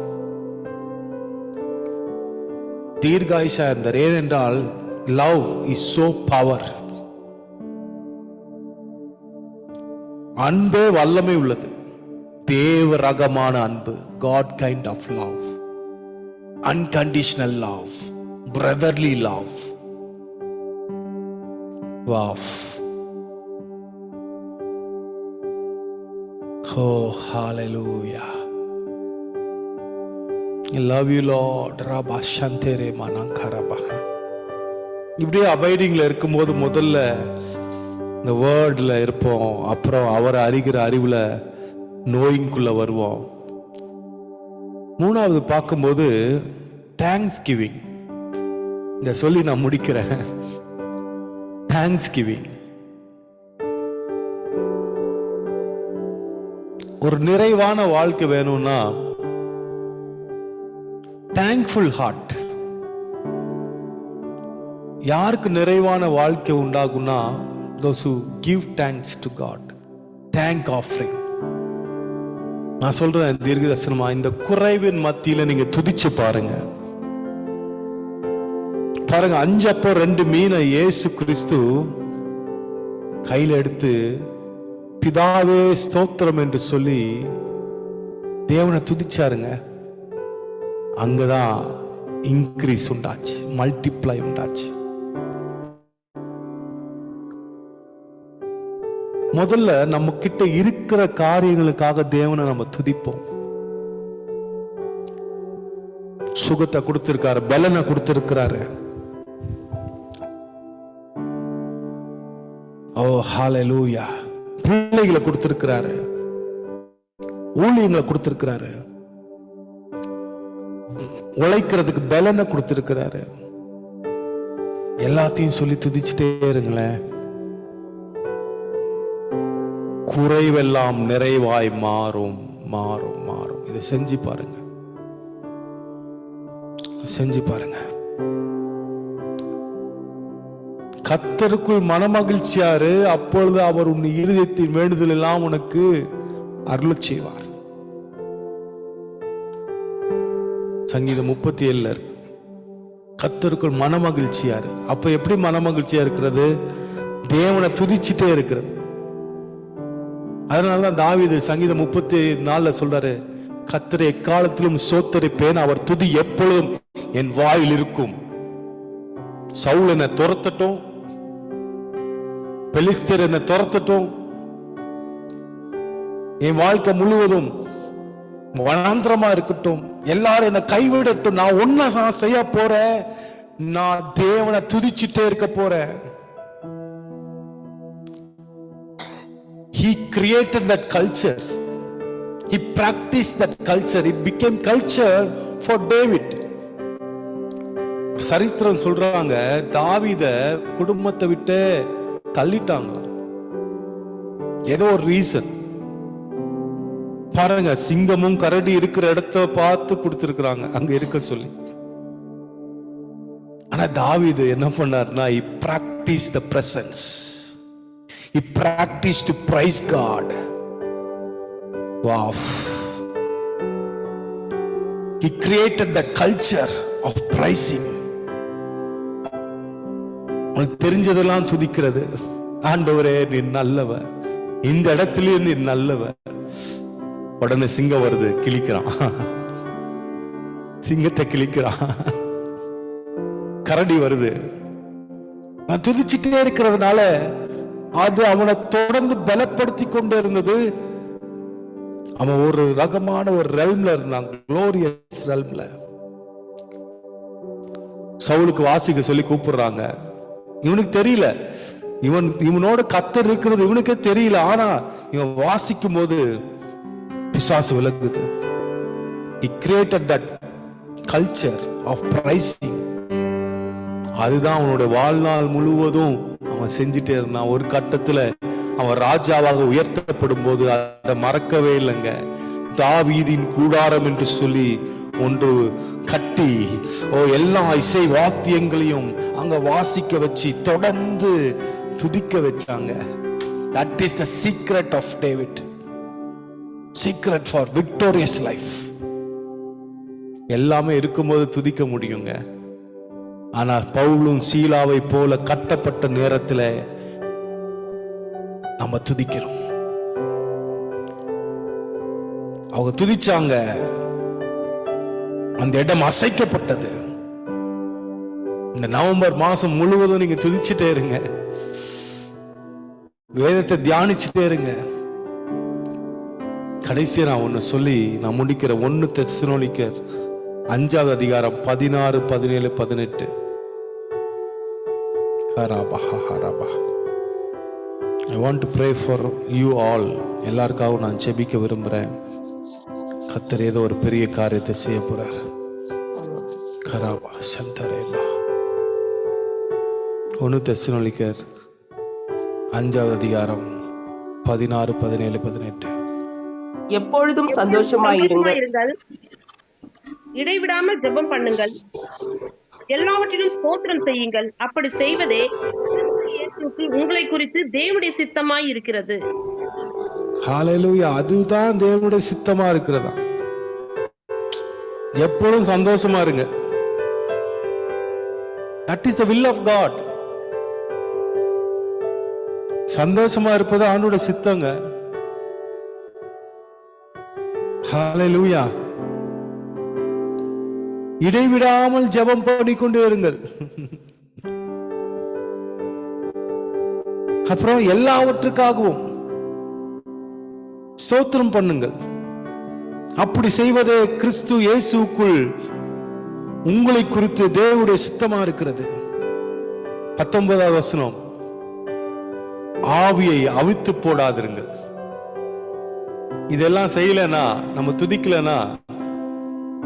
தீர்காயுஷா இருந்தார். ஏனென்றால் லவ் இஸ் சோ பவர். அன்பே வல்லமை உள்ளது. தேவ ரகமான அன்பு, God kind of love, unconditional love, brotherly love. Wow. Oh, hallelujah. I love you Lord. Rabba shantere manankaraba. இப்படியே அபைடிங்ல இருக்கும்போது முதல்ல இந்த வேர்ட்ல இருப்போம், அப்புறம் அவரை அறிகிற அறிவுல நோயிங்குள்ள வருவோம். மூணாவது பார்க்கும்போது தேங்க்ஸ் கிவிங். இங்க சொல்லி நான் முடிக்கிறேன். Thanks giving. ஒரு நிறைவான வாழ்க்கை வேணும்னா தேங்க்ஃபுல் ஹார்ட். யாருக்கு நிறைவான வாழ்க்கை உண்டாகும்னா those who give thanks to God. Thank offering. நான் சொல்றேன் தீர்க்கதரிசனமா, இந்த குறைவின் மத்தியில நீங்க துதிச்சு பாருங்க. பாருங்க, 5 அப்பம் 2 மீனை இயேசு கிறிஸ்து கையில எடுத்து பிதாவே ஸ்தோத்திரம் என்று சொல்லி தேவனை துதிச்சாருங்க. அங்கதான் இன்க்ரீஸ் உண்டாச்சு, மல்டிப்ளை உண்டாச்சு. முதல்ல நம்ம கிட்ட இருக்கிற காரியங்களுக்காக தேவனை நம்ம துதிப்போம். சுகத்தை கொடுத்திருக்காரு, பலனை கொடுத்திருக்கிறாரு. ஓ ஹalleluya. பிள்ளைகளை கொடுத்திருக்கிறாரு, ஊழியங்களை கொடுத்திருக்கிறாரு, உழைக்கிறதுக்கு பலனை கொடுத்திருக்கிறாரு. எல்லாத்தையும் சொல்லி துதிச்சுட்டே இருங்களேன். குறைவெல்லாம் நிறைவாய் மாறும் மாறும் மாறும். இதை செஞ்சு பாருங்க, செஞ்சு பாருங்க. கர்த்தருக்குள் மனமகிழ்ச்சியாரு, அப்பொழுது அவர் உன் இருதயத்தின் வேண்டுதல் எல்லாம் உனக்கு அருளச் செய்வார். சங்கீதம் 37 இருக்கு. கர்த்தருக்குள் மனமகிழ்ச்சியாரு. அப்ப எப்படி மனமகிழ்ச்சியா இருக்கிறது? தேவனை துதிச்சுட்டே இருக்கிறது. அதனாலதான் தாவீது சங்கீதம் 34 சொல்றாரு, கர்த்தரை எக்காலத்திலும் ஸ்தோத்தரிப்பேன், அவர் துதி எப்பொழுதும் என் வாயில் இருக்கும். சவுல் என்னை துரத்தட்டும், பெலிஸ்தர் என்னை துரத்தட்டும், என் வாழ்க்கை முழுவதும் வனாந்திரமா இருக்கட்டும், எல்லாரும் என்னை கைவிடட்டும், நான் ஒன்ன செய்ய போறேன், நான் தேவனை துதிச்சுட்டே இருக்க போறேன். He created that culture. He practiced that culture. It became culture for David. சரித்திரம் சொல்றாங்க, தாவீத குடும்பத்தை விட்டு தள்ளிட்டாங்க. ஏதோ ஒரு ரீசன் பாருங்க. சிங்கமும் கரடி இருக்கிற இடத்த பார்த்து கொடுத்திருக்கிறாங்க அங்க இருக்க சொல்லி. ஆனா தாவீது என்ன பண்ணார்னா, he practiced the presence. He practiced to praise God. Wow. He created the culture of praising. உனக்கு தெரிஞ்சதெல்லாம் துதிக்கிறது. ஆண்டவரே நீ நல்லவர், இந்த இடத்திலே நீ நல்லவர். உடனே சிங்கம் வருது, கிழிக்கிறான், சிங்கத்தை கிழிக்கிறான். கரடி வருது. நான் துதிச்சுட்டே இருக்கிறதுனால அது அவனை தொடர்ந்து பலப்படுத்தி கொண்டே இருந்தது. அவன் ஒரு ரகமான ஒரு ரெல்ம்ல இருந்தான், குளோரியஸ் ரெல்ம்ல. சவுலுக்கு வாசிக்க சொல்லி கூப்பிடுறாங்க. இவனுக்கு தெரியல, இவனோட கர்த்தர் இருக்கிறது இவனுக்கே தெரியல. ஆனா இவன் வாசிக்கும் போது பிசாசு விலகுது. He created that culture of praising. அதுதான் அவனுடைய வாழ்நாள் முழுவதும் அவன் செஞ்சுட்டே இருந்தான். ஒரு கட்டத்துல அவன் ராஜாவாக உயர்த்தப்படும் போது அதை மறக்கவே இல்லைங்க. தாவீதின் கூடாரம் என்று சொல்லி ஒன்று கட்டி எல்லா இசை வாத்தியங்களையும் அங்க வாசிக்க வச்சு தொடர்ந்து துதிக்க வச்சாங்க. That is the secret of David. Secret for victorious life. எல்லாமே இருக்கும்போது துதிக்க முடியுங்க. ஆனா பவுலும் சீலாவை போல கட்டப்பட்ட நேரத்தில் நம்ம துதிக்கிறோம். அவங்க துதிச்சாங்க, அந்த இடம் அசைக்கப்பட்டது. இந்த நவம்பர் மாசம் முழுவதும் நீங்க துதிச்சுட்டே இருங்க, வேதத்தை தியானிச்சுட்டே இருங்க. கடைசியா நான் ஒன்னு சொல்லி நான் முடிக்கிற. 1 தெசலோனிக்கர் 5வது அதிகாரம் 16, 17, 18. I want to pray for you all. எல்லாருக்காகவும் நான் ஜெபிக்க விரும்புறேன். கர்த்தர் ஏதோ ஒரு பெரிய காரியத்தை செய்ய போறார். கராபா சந்தரேபா. 1 தெசலோனிக்கர் 5வது அதிகாரம் 16, 17, 18. எப்பொழுதும் சந்தோஷமாயிருங்கள், இடைவிடாமல் ஜெபம் பண்ணுங்கள், எல்லாவற்றிலும் ஸ்தோத்திரம் செய்யுங்கள். அப்படி செய்வதே உங்களை குறித்து தேவனுடைய சித்தமாய் இருக்கிறது. ஹalleluya. அதுதான் தேவனுடைய சித்தமா இருக்கிறதா. எப்பொழுதும் சந்தோஷமா இருங்க. That is the will of God. சந்தோஷமா இருப்பது ஆண்டவருடைய சித்தங்க. ஹalleluya. இடைவிடாமல் ஜெபம் பண்ணிக்கொண்டே இருங்கள். அப்புறம் எல்லாவற்றுக்காகவும் ஸ்தோத்திரம் பண்ணுங்கள். அப்படி செய்வதே கிறிஸ்து இயேசுக்குள் உங்களை குறித்து தேவனுடைய சித்தமா இருக்கிறது. 19வது வசனம், ஆவியை அவித்து போடாதிருங்கள். இதெல்லாம் செய்யலனா, நம்ம துதிக்கலனா,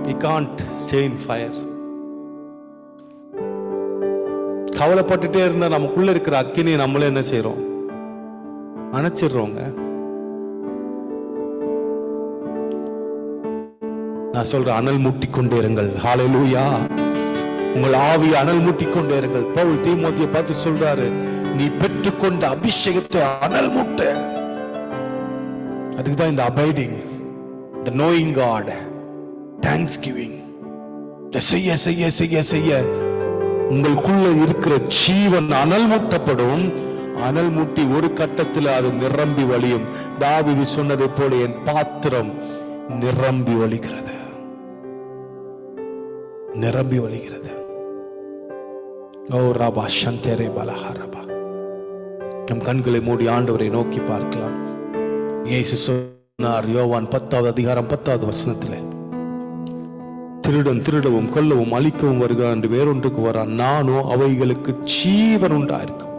we can't stay in fire. கவலைப்பட்டுட்டே இருந்தா நமக்குள்ள இருக்கிற அக்கினியை நம்மளே என்ன செய்யறோம்? அணைச்சிடுறோங்க. நான் சொல்றேன், அனல் மூட்டிக்கொண்டே இருங்கள். ஹalleluya. உங்கள் ஆவி அனல் மூட்டிக்கொண்டே இருங்கள். பவுல் தீமோத்தேயுவை பார்த்து சொல்றாரு, நீ பெற்றுக்கொண்ட அபிஷேகத்தை அனல் மூட்ட. அதுக்குதான் இந்த abiding, the knowing God, thanksgiving. செய்ய செய்ய செய்ய செய்ய உங்களுக்குள்ள இருக்கிற ஜீவன் அனல் மூட்டப்படும். அனல் மூட்டி ஒரு கட்டத்தில் அது நிரம்பி வழியும். தாவீது சொன்னதை போல என் பாத்திரம் நிரம்பி வழிகிறது, நிரம்பி வழிகிறது. ஓ ராபா சந்தரே பலஹரபா. நம் கண்களை மூடி ஆண்டவரை நோக்கி பார்க்கலாம். இயேசு சொன்னார் யோவான் 10வது அதிகாரம் 10வது வசனத்திலே, திருடன் திருடவும் கொல்லவும் அழிக்கவும் வருகிறான் என்று வேறொன்றுக்கு வரான், நானோ அவைகளுக்கு ஜீவன் உண்டாயிருக்கும்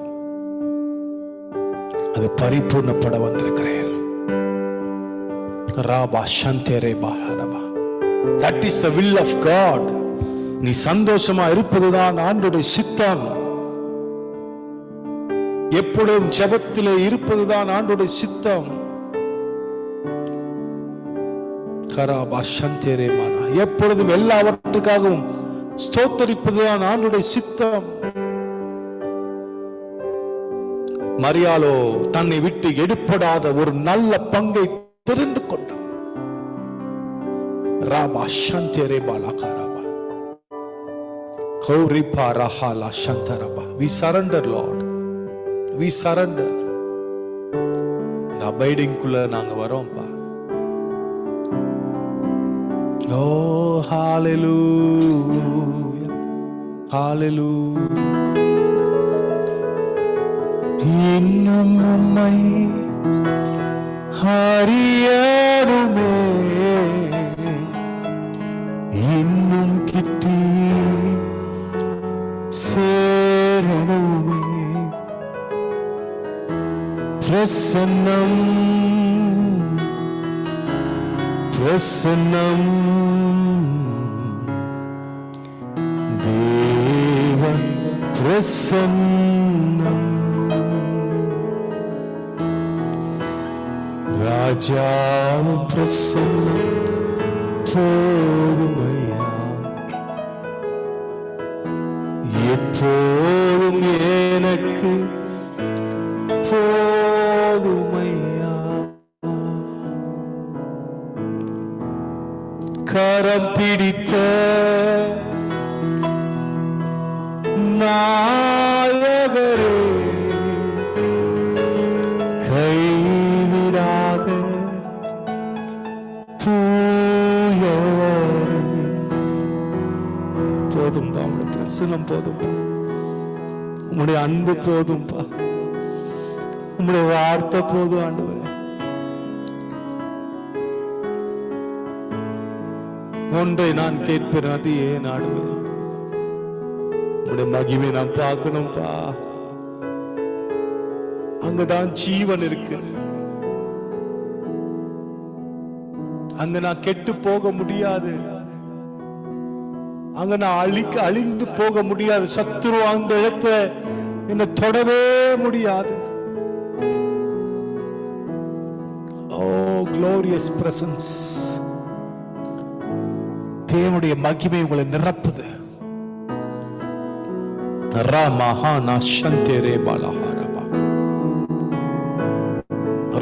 அது பரிபூர்ணப்பட வந்திருக்கிறேன். Rafah சந்தரே பலஹரபா. That is the will of God. நீ சந்தோஷமா இருப்பதுதான் ஆண்டவருடைய சித்தம். எப்பொழுதும் ஜெபத்திலே இருப்பதுதான் ஆண்டவருடைய சித்தம். கராபா சந்தரே மானா. எப்பொழுதும் எல்லாவற்றுக்காகவும் ஸ்தோத்தரிப்பதுதான் ஆண்டவருடைய சித்தம். மரியாளோ தன்னை விட்டு எடுப்படாத ஒரு நல்ல பங்கை தெரிந்து கொண்டார். ராபா சந்தரே பாலகாரபா. ஹோரிபா ரஹாலா சந்தரபா. We surrender, Lord. We surrender. இந்த அபைடிங் குள்ள நாங்க வரோம்ப்பா. Oh, hallelujah, hallelujah. இன்னும் உம்மை அறியணுமே, இன்னும் கிட்டி சேரணுமே. பிரசன்னம் பிரசன்னம் தேவ பிரசன்னம். ராஜாவும் பிரசன்னம் போதுமையா, எப்போதும் எனக்கு போதுமையா. கரம் பிடித்த நாயகரே, கைவிடாத தூயவரே, போதும்பா உங்களுடைய பிரசனம், போதும்பா உங்களுடைய அன்பு, போதும்பா உங்களுடைய வார்த்தை போதும் ஆண்டவரே. ஒன்றை நான் கேட்பேன், அது ஏன் ஆண்டவரே, உங்களுடைய மகிமை நான் பார்க்கணும்பா. அங்கதான் ஜீவன் இருக்கு, அங்க நான் கெட்டு போக முடியாது, அங்க நான் அழிந்து போக முடியாது. சத்துரு அந்த இடத்துல என்னை தொடவே முடியாது. ஓ glorious presence, தேவனுடைய மகிமை உங்களை நிரப்புது. ராமஹானா சந்தேரே பாலஹாரபா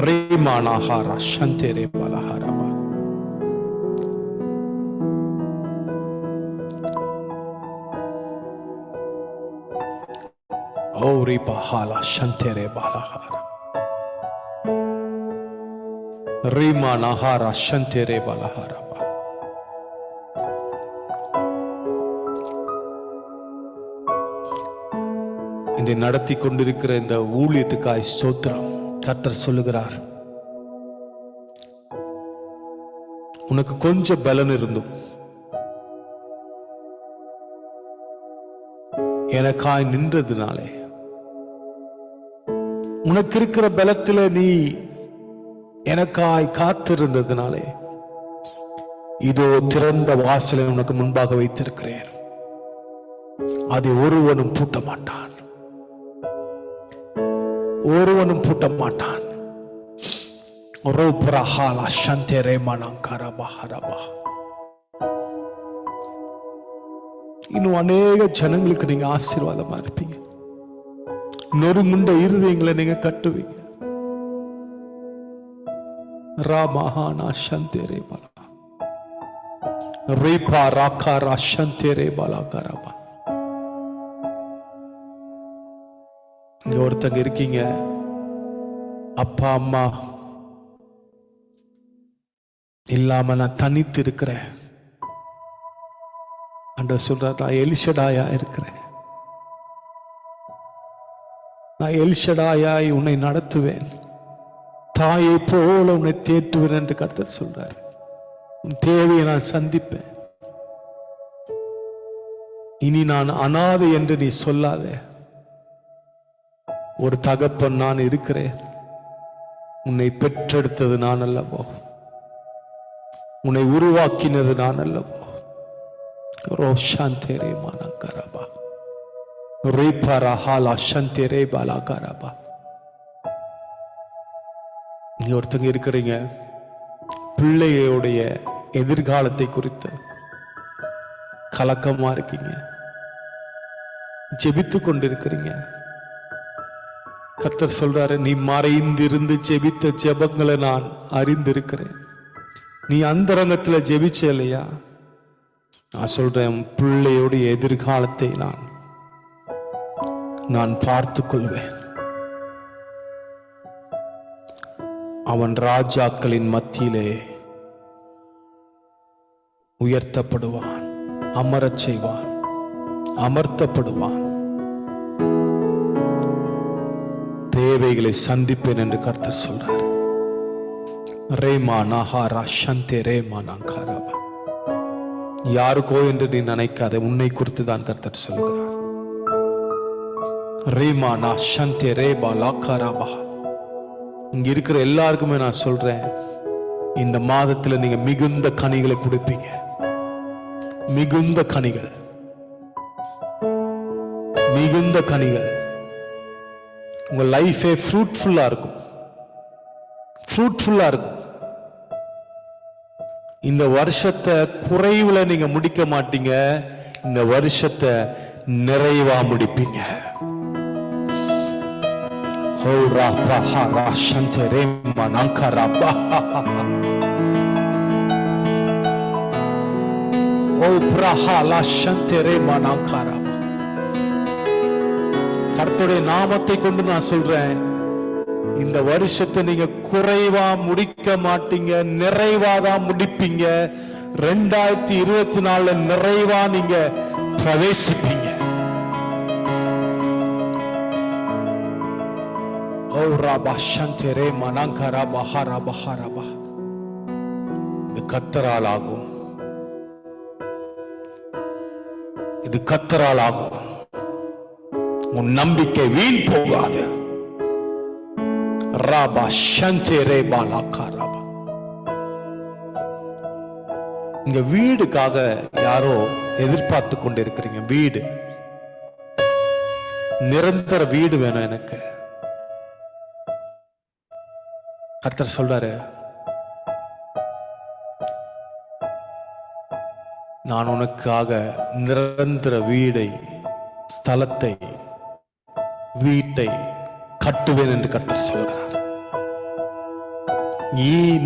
ரேமானாஹாரா சந்தேரே பாலஹாரபா. ஓரி பஹாலா சந்தேரே பாலஹாரா ரேமானாஹாரா சந்தேரே பாலஹாரபா. இதை நடத்தி கொண்டிருக்கிற இந்த ஊழியத்துக்காய் ஸ்தோத்திரம். கர்த்தர் சொல்லுகிறார், உனக்கு கொஞ்சம் பலன் இருந்தும் எனக்காய் நின்றதுனாலே, உனக்கு இருக்கிற பலத்தில நீ எனக்காய் காத்திருந்ததுனாலே, இதோ திறந்த வாசலை உனக்கு முன்பாக வைத்திருக்கிறேன், அதை ஒருவனும் பூட்ட மாட்டான், ஒருவனும் பூட்ட மாட்டான். இன்னும் அநேக ஜனங்களுக்கு நீங்க ஆசீர்வாதமா இருப்பீங்க. நொறுங்குண்ட இருதயங்களை நீங்க கட்டுவீங்க. ராமஹானா சந்தேரே பாலா ரேபா ராகாரா சந்தேரே பாலா கரபா. இங்க ஒருத்தங்க இருக்கீங்க, அப்பா அம்மா இல்லாம நான் தனித்து இருக்கிறேன். ஆண்டவர் சொல்றார், நான் எல்ஷடாயா இருக்கிறேன், நான் எல்ஷடாயாய் உன்னை நடத்துவேன், தாயை போல உன்னை தேற்றுவேன் என்று கர்த்தர் சொல்றார். உன் தேவையை நான் சந்திப்பேன். இனி நான் அனாதை என்று நீ சொல்லாத. ஒரு தகப்பன் நான் இருக்கிறேன். உன்னை பெற்றெடுத்தது நான் அல்லவோ, உன்னை உருவாக்கினது நான் அல்லவோ. ரோஷாந்தேரே மானகரபா ரேபரா ஹாலா சந்தேரே பாலாகரபா. நீ ஒருத்தங்க இருக்கிறீங்க, பிள்ளையோடைய எதிர்காலத்தை குறித்து கலக்கமா இருக்கீங்க, ஜெபித்து கொண்டிருக்கிறீங்க. கர்த்தர் சொல்றாரு, நீ மறைந்திருந்து ஜெபித்த ஜெபங்களை நான் அறிந்திருக்கிறேன். நீ அந்தரங்கத்துல ஜெபிச்ச இல்லையா? நான் சொல்றேன், பிள்ளையோடைய எதிர்காலத்தை நான் பார்த்துக் கொள்வேன். அவன் ராஜாக்களின் மத்தியிலே உயர்த்தப்படுவான், அமரச் செய்வான், அமர்த்தப்படுவான். தேவைகளை சந்திப்பேன் என்று கர்த்தர் சொல்றார். ரேமா நஹாரா சந்தே ரேமா நங்காரபா. யாருக்கோ என்று நீ நினைக்காத, உன்னை குறித்து தான் கர்த்தர் சொல்கிறார். ரேமா நா சந்தே ரேபா லாக்காரபா. இங்க இருக்கிற எல்லாருக்குமே நான் சொல்றேன், இந்த மாதத்துல நீங்க மிகுந்த கனிகளை கொடுப்பீங்க. மிகுந்த கனிகள், மிகுந்த கனிகள். உங்க லைஃபே ஃப்ரூட்ஃபுல்லா இருக்கும், ஃப்ரூட்ஃபுல்லா இருக்கும். இந்த வருஷத்தை குறைவுல நீங்க முடிக்க மாட்டீங்க, இந்த வருஷத்தை நிறைவா முடிப்பீங்க. கர்த்தருடைய நாமத்தை கொண்டு நான் சொல்றேன், இந்த வருஷத்தை நீங்க குறைவா முடிக்க மாட்டீங்க, நிறைவாதான் முடிப்பீங்க. 2024 நிறைவா நீங்க பிரவேசிப்பீங்க. இது கர்த்தரால் ஆகும், இது கர்த்தரால் ஆகும். உன் நம்பிக்கை வீண் போகாது. ராபா சந்தே ரேபா லாக்கா ராபா. இங்க வீடுக்காக யாரோ எதிர்பார்த்து கொண்டிருக்கிறீங்க. வீடு, நிரந்தர வீடு வேணும் எனக்கு. கர்த்தர் சொல்றாரு, நான் உனக்காக நிரந்தர வீடை, ஸ்தலத்தை, வீட்டை கட்டுவேன் என்று கர்த்தர் சொல்கிறார்.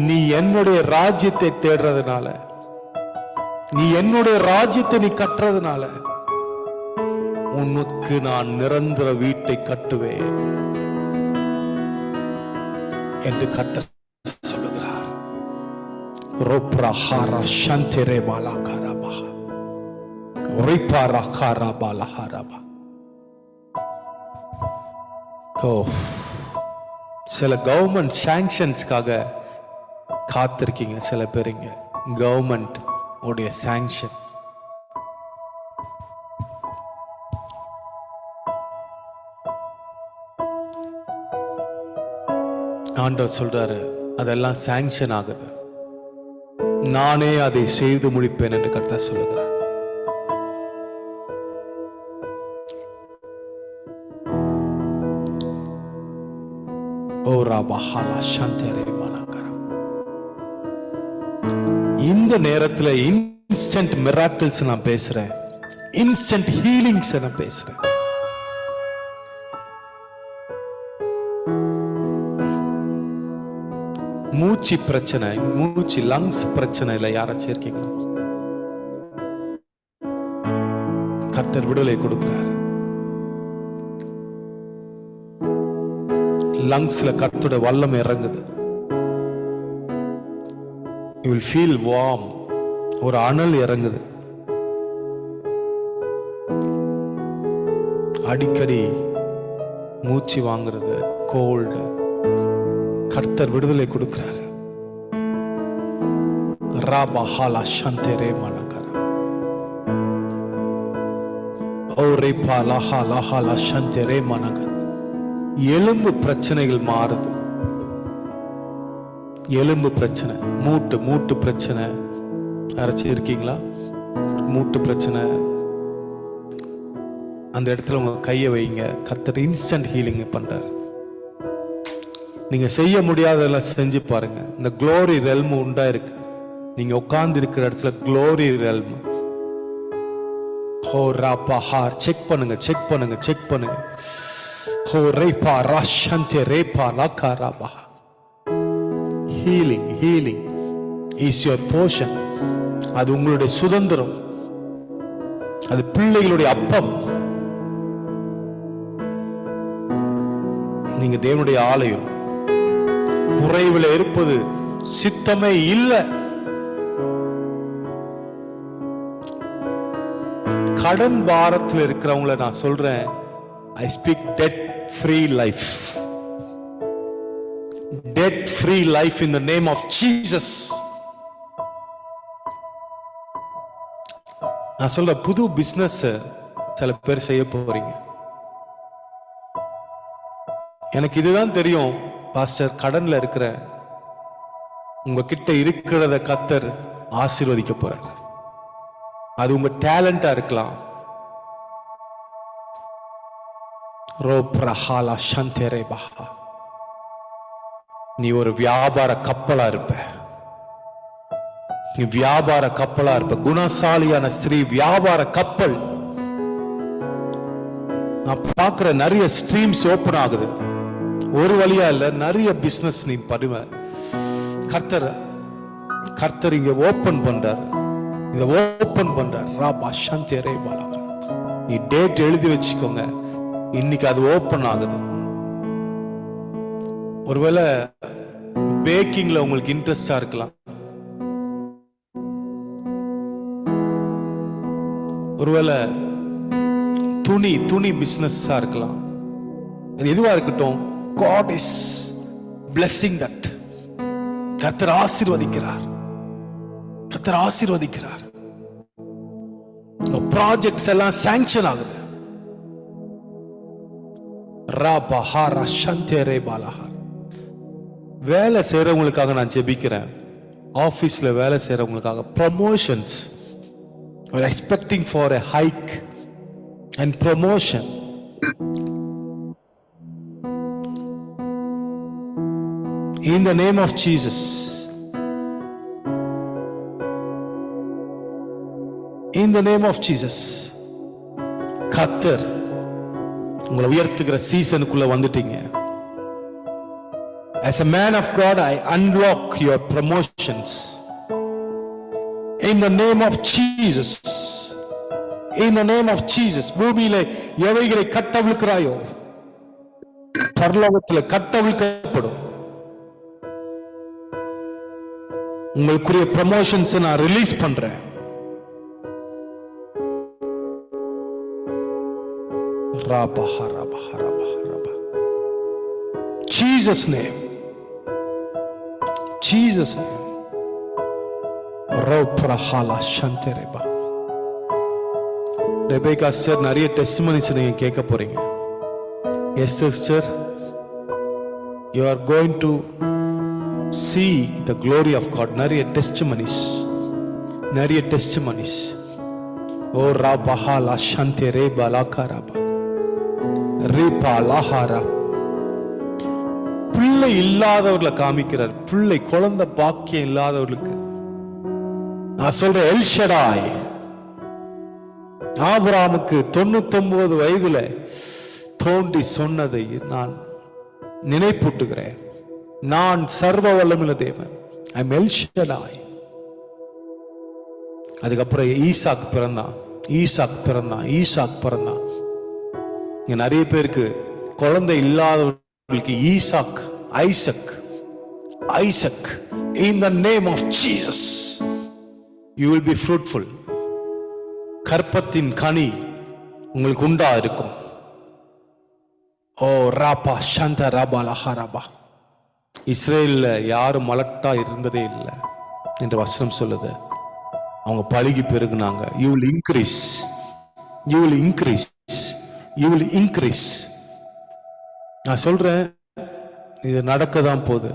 நீ என்னுடைய ராஜ்யத்தை தேடுறதுனால, நீ என்னுடைய ராஜ்யத்தை நீ கட்டுறதுனால உனக்கு நான் நிரந்தர வீட்டை கட்டுவேன் என்று கர்த்தர் சொல்லுகிறார். ரோப்ரஹாரா சந்தரே மாலாகாரபா, ரிபாரஹாரா பாலஹாரபா. சில கவர்மெண்ட் சாங்ஷன்ஸ்க்காக காத்திருக்கீங்க. சில பேருங்க கவர்மெண்ட் உடைய சாங்ஷன். ஆண்டவர் சொல்றாரு, அதெல்லாம் சாங்ஷன் ஆகுது, நானே அதை செய்து முடிப்பேன் என்று கர்த்தர் சொல்லுகிறார். இந்த நேரத்தில் இன்ஸ்டன்ட் மிராக்கிள்ஸ் நான் பேசுறேன், இன்ஸ்டன்ட் ஹீலிங்ஸ் நான் பேசுறேன். மூச்சு பிரச்சனை, மூச்சு லங்ஸ் பிரச்சனை இல்ல யாராச்சும் இருக்கீங்க, கர்த்தர் விடுதலை கொடுக்கிறார். லங்ஸ்ல கர்த்தரோட வல்லம் இறங்குது. you will feel warm, ஒரு அனல் இறங்குது. அடிக்கடி மூச்சு வாங்குறது, கோல்டு, கர்த்தர் விடுதலை கொடுக்கிறார். ராபஹாலா சந்தரே மனகர ஓரே பாலஹா லஹாலா சந்தரே மனகர. எலும்பு பிரச்சனைகள் மாறுது. எலும்பு பிரச்சனை, மூட்டு பிரச்சனை யாராச்சும் இருக்கீங்களா? மூட்டு பிரச்சனை, அந்த இடத்துல உங்க கையை வைங்க. கர்த்தர் இன்ஸ்டன்ட் ஹீலிங் பண்றாரு. நீங்க செய்ய முடியாததெல்லாம் செஞ்சு பாருங்க. இந்த க்ளோரி ரெல்ம் உண்டா இருக்கு. நீங்க உட்கார்ந்து இருக்கிற இடத்துல க்ளோரி ரெல்ம். ஹோ ராபா ஹார். செக் பண்ணுங்க, செக் பண்ணுங்க, செக் பண்ணுங்க. ஹோ ரேபா ராஷந்தே ரேபா லாகா ராபா. Healing, healing is your portion. அது உங்களுடைய சுதந்திரம். அது பிள்ளைகளுடைய அப்பம். நீங்க தேவனுடைய ஆலயம். குறைவில் இருப்பது சித்தமே இல்லை. கடன் பாரத்தில் இருக்கிறவங்கள நான் சொல்றேன், I speak debt free life. Debt free life in the name of Jesus. நான் சொல்ற புது பிசினஸ் சில பேர் செய்ய போறீங்க. எனக்கு இதுதான் தெரியும் பாஸ்டர், கடன்ல இருக்கிற உங்ககிட்ட இருக்கிறத கர்த்தர் ஆசீர்வதிக்க போறார். அது உங்க டேலண்டா இருக்கலாம். ரோப்ரஹாலா சந்தரே பஹா. நீ ஒரு வியாபார கப்பலா இருப்ப. நீ வியாபார கப்பலா இருப்ப. குணசாலியான ஸ்திரீ வியாபார கப்பல். நான் பார்க்கிற நிறைய ஸ்ட்ரீம்ஸ் ஓபன் ஆகுது. ஒரு வழியா இல்ல, நிறைய பிசினஸ் நீ பண்ணுவ. கர்த்தர் இங்க ஓபன் பண்றார். இத ஓபன் பண்றார். ராபா சந்தரே பாலா. நீ டேட் எழுதி வச்சுக்கோங்க. இன்னைக்கு அது ஓபன் ஆகுது. ஒருவேளை பேக்கிங்ல உங்களுக்கு இன்ட்ரெஸ்டா இருக்கலாம். ஒருவேளை துணி பிசினஸா இருக்கலாம். அது எதுவா இருக்கட்டும், God is blessing that. கர்த்தர் ஆசீர்வதிக்கிறார். கர்த்தர் ஆசீர்வதிக்கிறார். ப்ராஜெக்ட்ஸ் எல்லாம் சாங்ஷன் ஆகுது. ராபஹாரா சந்தரே பாலஹா. வேலை செய்யறவங்களுக்காக நான் ஜெபிக்கிறேன். ஆபீஸ்ல வேலை செய்யறவங்களுக்காக promotions, are expecting for a hike and promotion. In the name of Jesus, in the name of Jesus, கர்த்தர் உங்களை உயர்த்துகிற சீசனுக்குள்ள வந்துட்டீங்க. As a man of God, I unlock your promotions. In the name of Jesus, in the name of Jesus. பூமியிலே எவைகளை கட்டவிழ்க்கிறாயோ பரலோகத்தில் கட்டவிழ்க்கப்படும். உங்களுக்குரிய promotions நான் release பண்றேன். ராபா ஹரபா ஹரபா ஹரபா. Jesus name, Jesus name. ரோப்ரஹாலா சந்தரேபா. ரெபேக்கா சிஸ்டர், நிறைய டெஸ்டிமனிஸ் நீங்க கேட்க போறீங்க. Yes sister, you are going to see the glory of God. நிறைய டெஸ்டிமனிஸ், நிறைய டெஸ்டிமனிஸ். ஓ ராபஹாலா சந்தரேபா லாகாராபா ரேபா லாஹாரா. பிள்ளை இல்லாதவர்களை காமிக்கிறார். பிள்ளை, குழந்தை பாக்கியம் இல்லாதவர்களுக்கு நான் சொல்றேன், எல்ஷடாய் ஆபிரகாமுக்கு 99 வயதுல தோண்டி சொன்னதை நான் நினைப்பூட்டுகிறேன். நான் சர்வ வல்லமுள்ள தேவன். I am El Shaddai. அதுக்கப்புறம் ஈசாக் பிறந்தான், ஈசாக் பிறந்தான், ஈசாக் பிறந்தான். இங்க நிறைய பேருக்கு குழந்தை இல்லாதவர்களுக்கு Isaac, Isaac, Isaac. In the name of Jesus, you will be fruitful. கற்பத்தின் கனி உங்களுக்கு உண்டா இருக்கும். ஓ ராபா சந்த ராபா லஹாராபா. இஸ்ரேல்ல யாரும் மலட்டா இருந்ததே இல்லை என்று வசனம் சொல்லுது. அவங்க பழுகி பெருகுனாங்க. You will increase, you will increase, you will increase. நான் சொல்றேன், இது நடக்கதான் போகுது.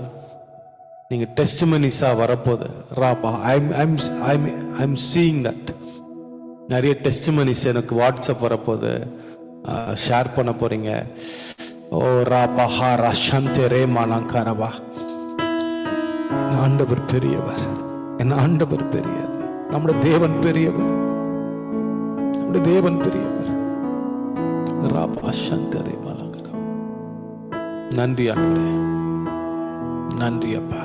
நீங்க டெஸ்டிமனிஸா வரப்போகுது. Rafah, I'm seeing that. நிறைய டெஸ்டிமனிஸ் எனக்கு வாட்ஸ்அப் வரப்போகுது, ஷேர் பண்ண போறீங்க. ஓ ராபா ஹாரா சந்தே ரேமா லங்காரபா. என் ஆண்டவர் பெரியவர், என் ஆண்டவர் பெரியவர், நம்முடைய தேவன் பெரியவர், நம்முடைய தேவன் பெரியவர். ராபா சந்தே ரேமா லங்காரபா. நன்றி ஆண்டவரே, நன்றி அப்பா.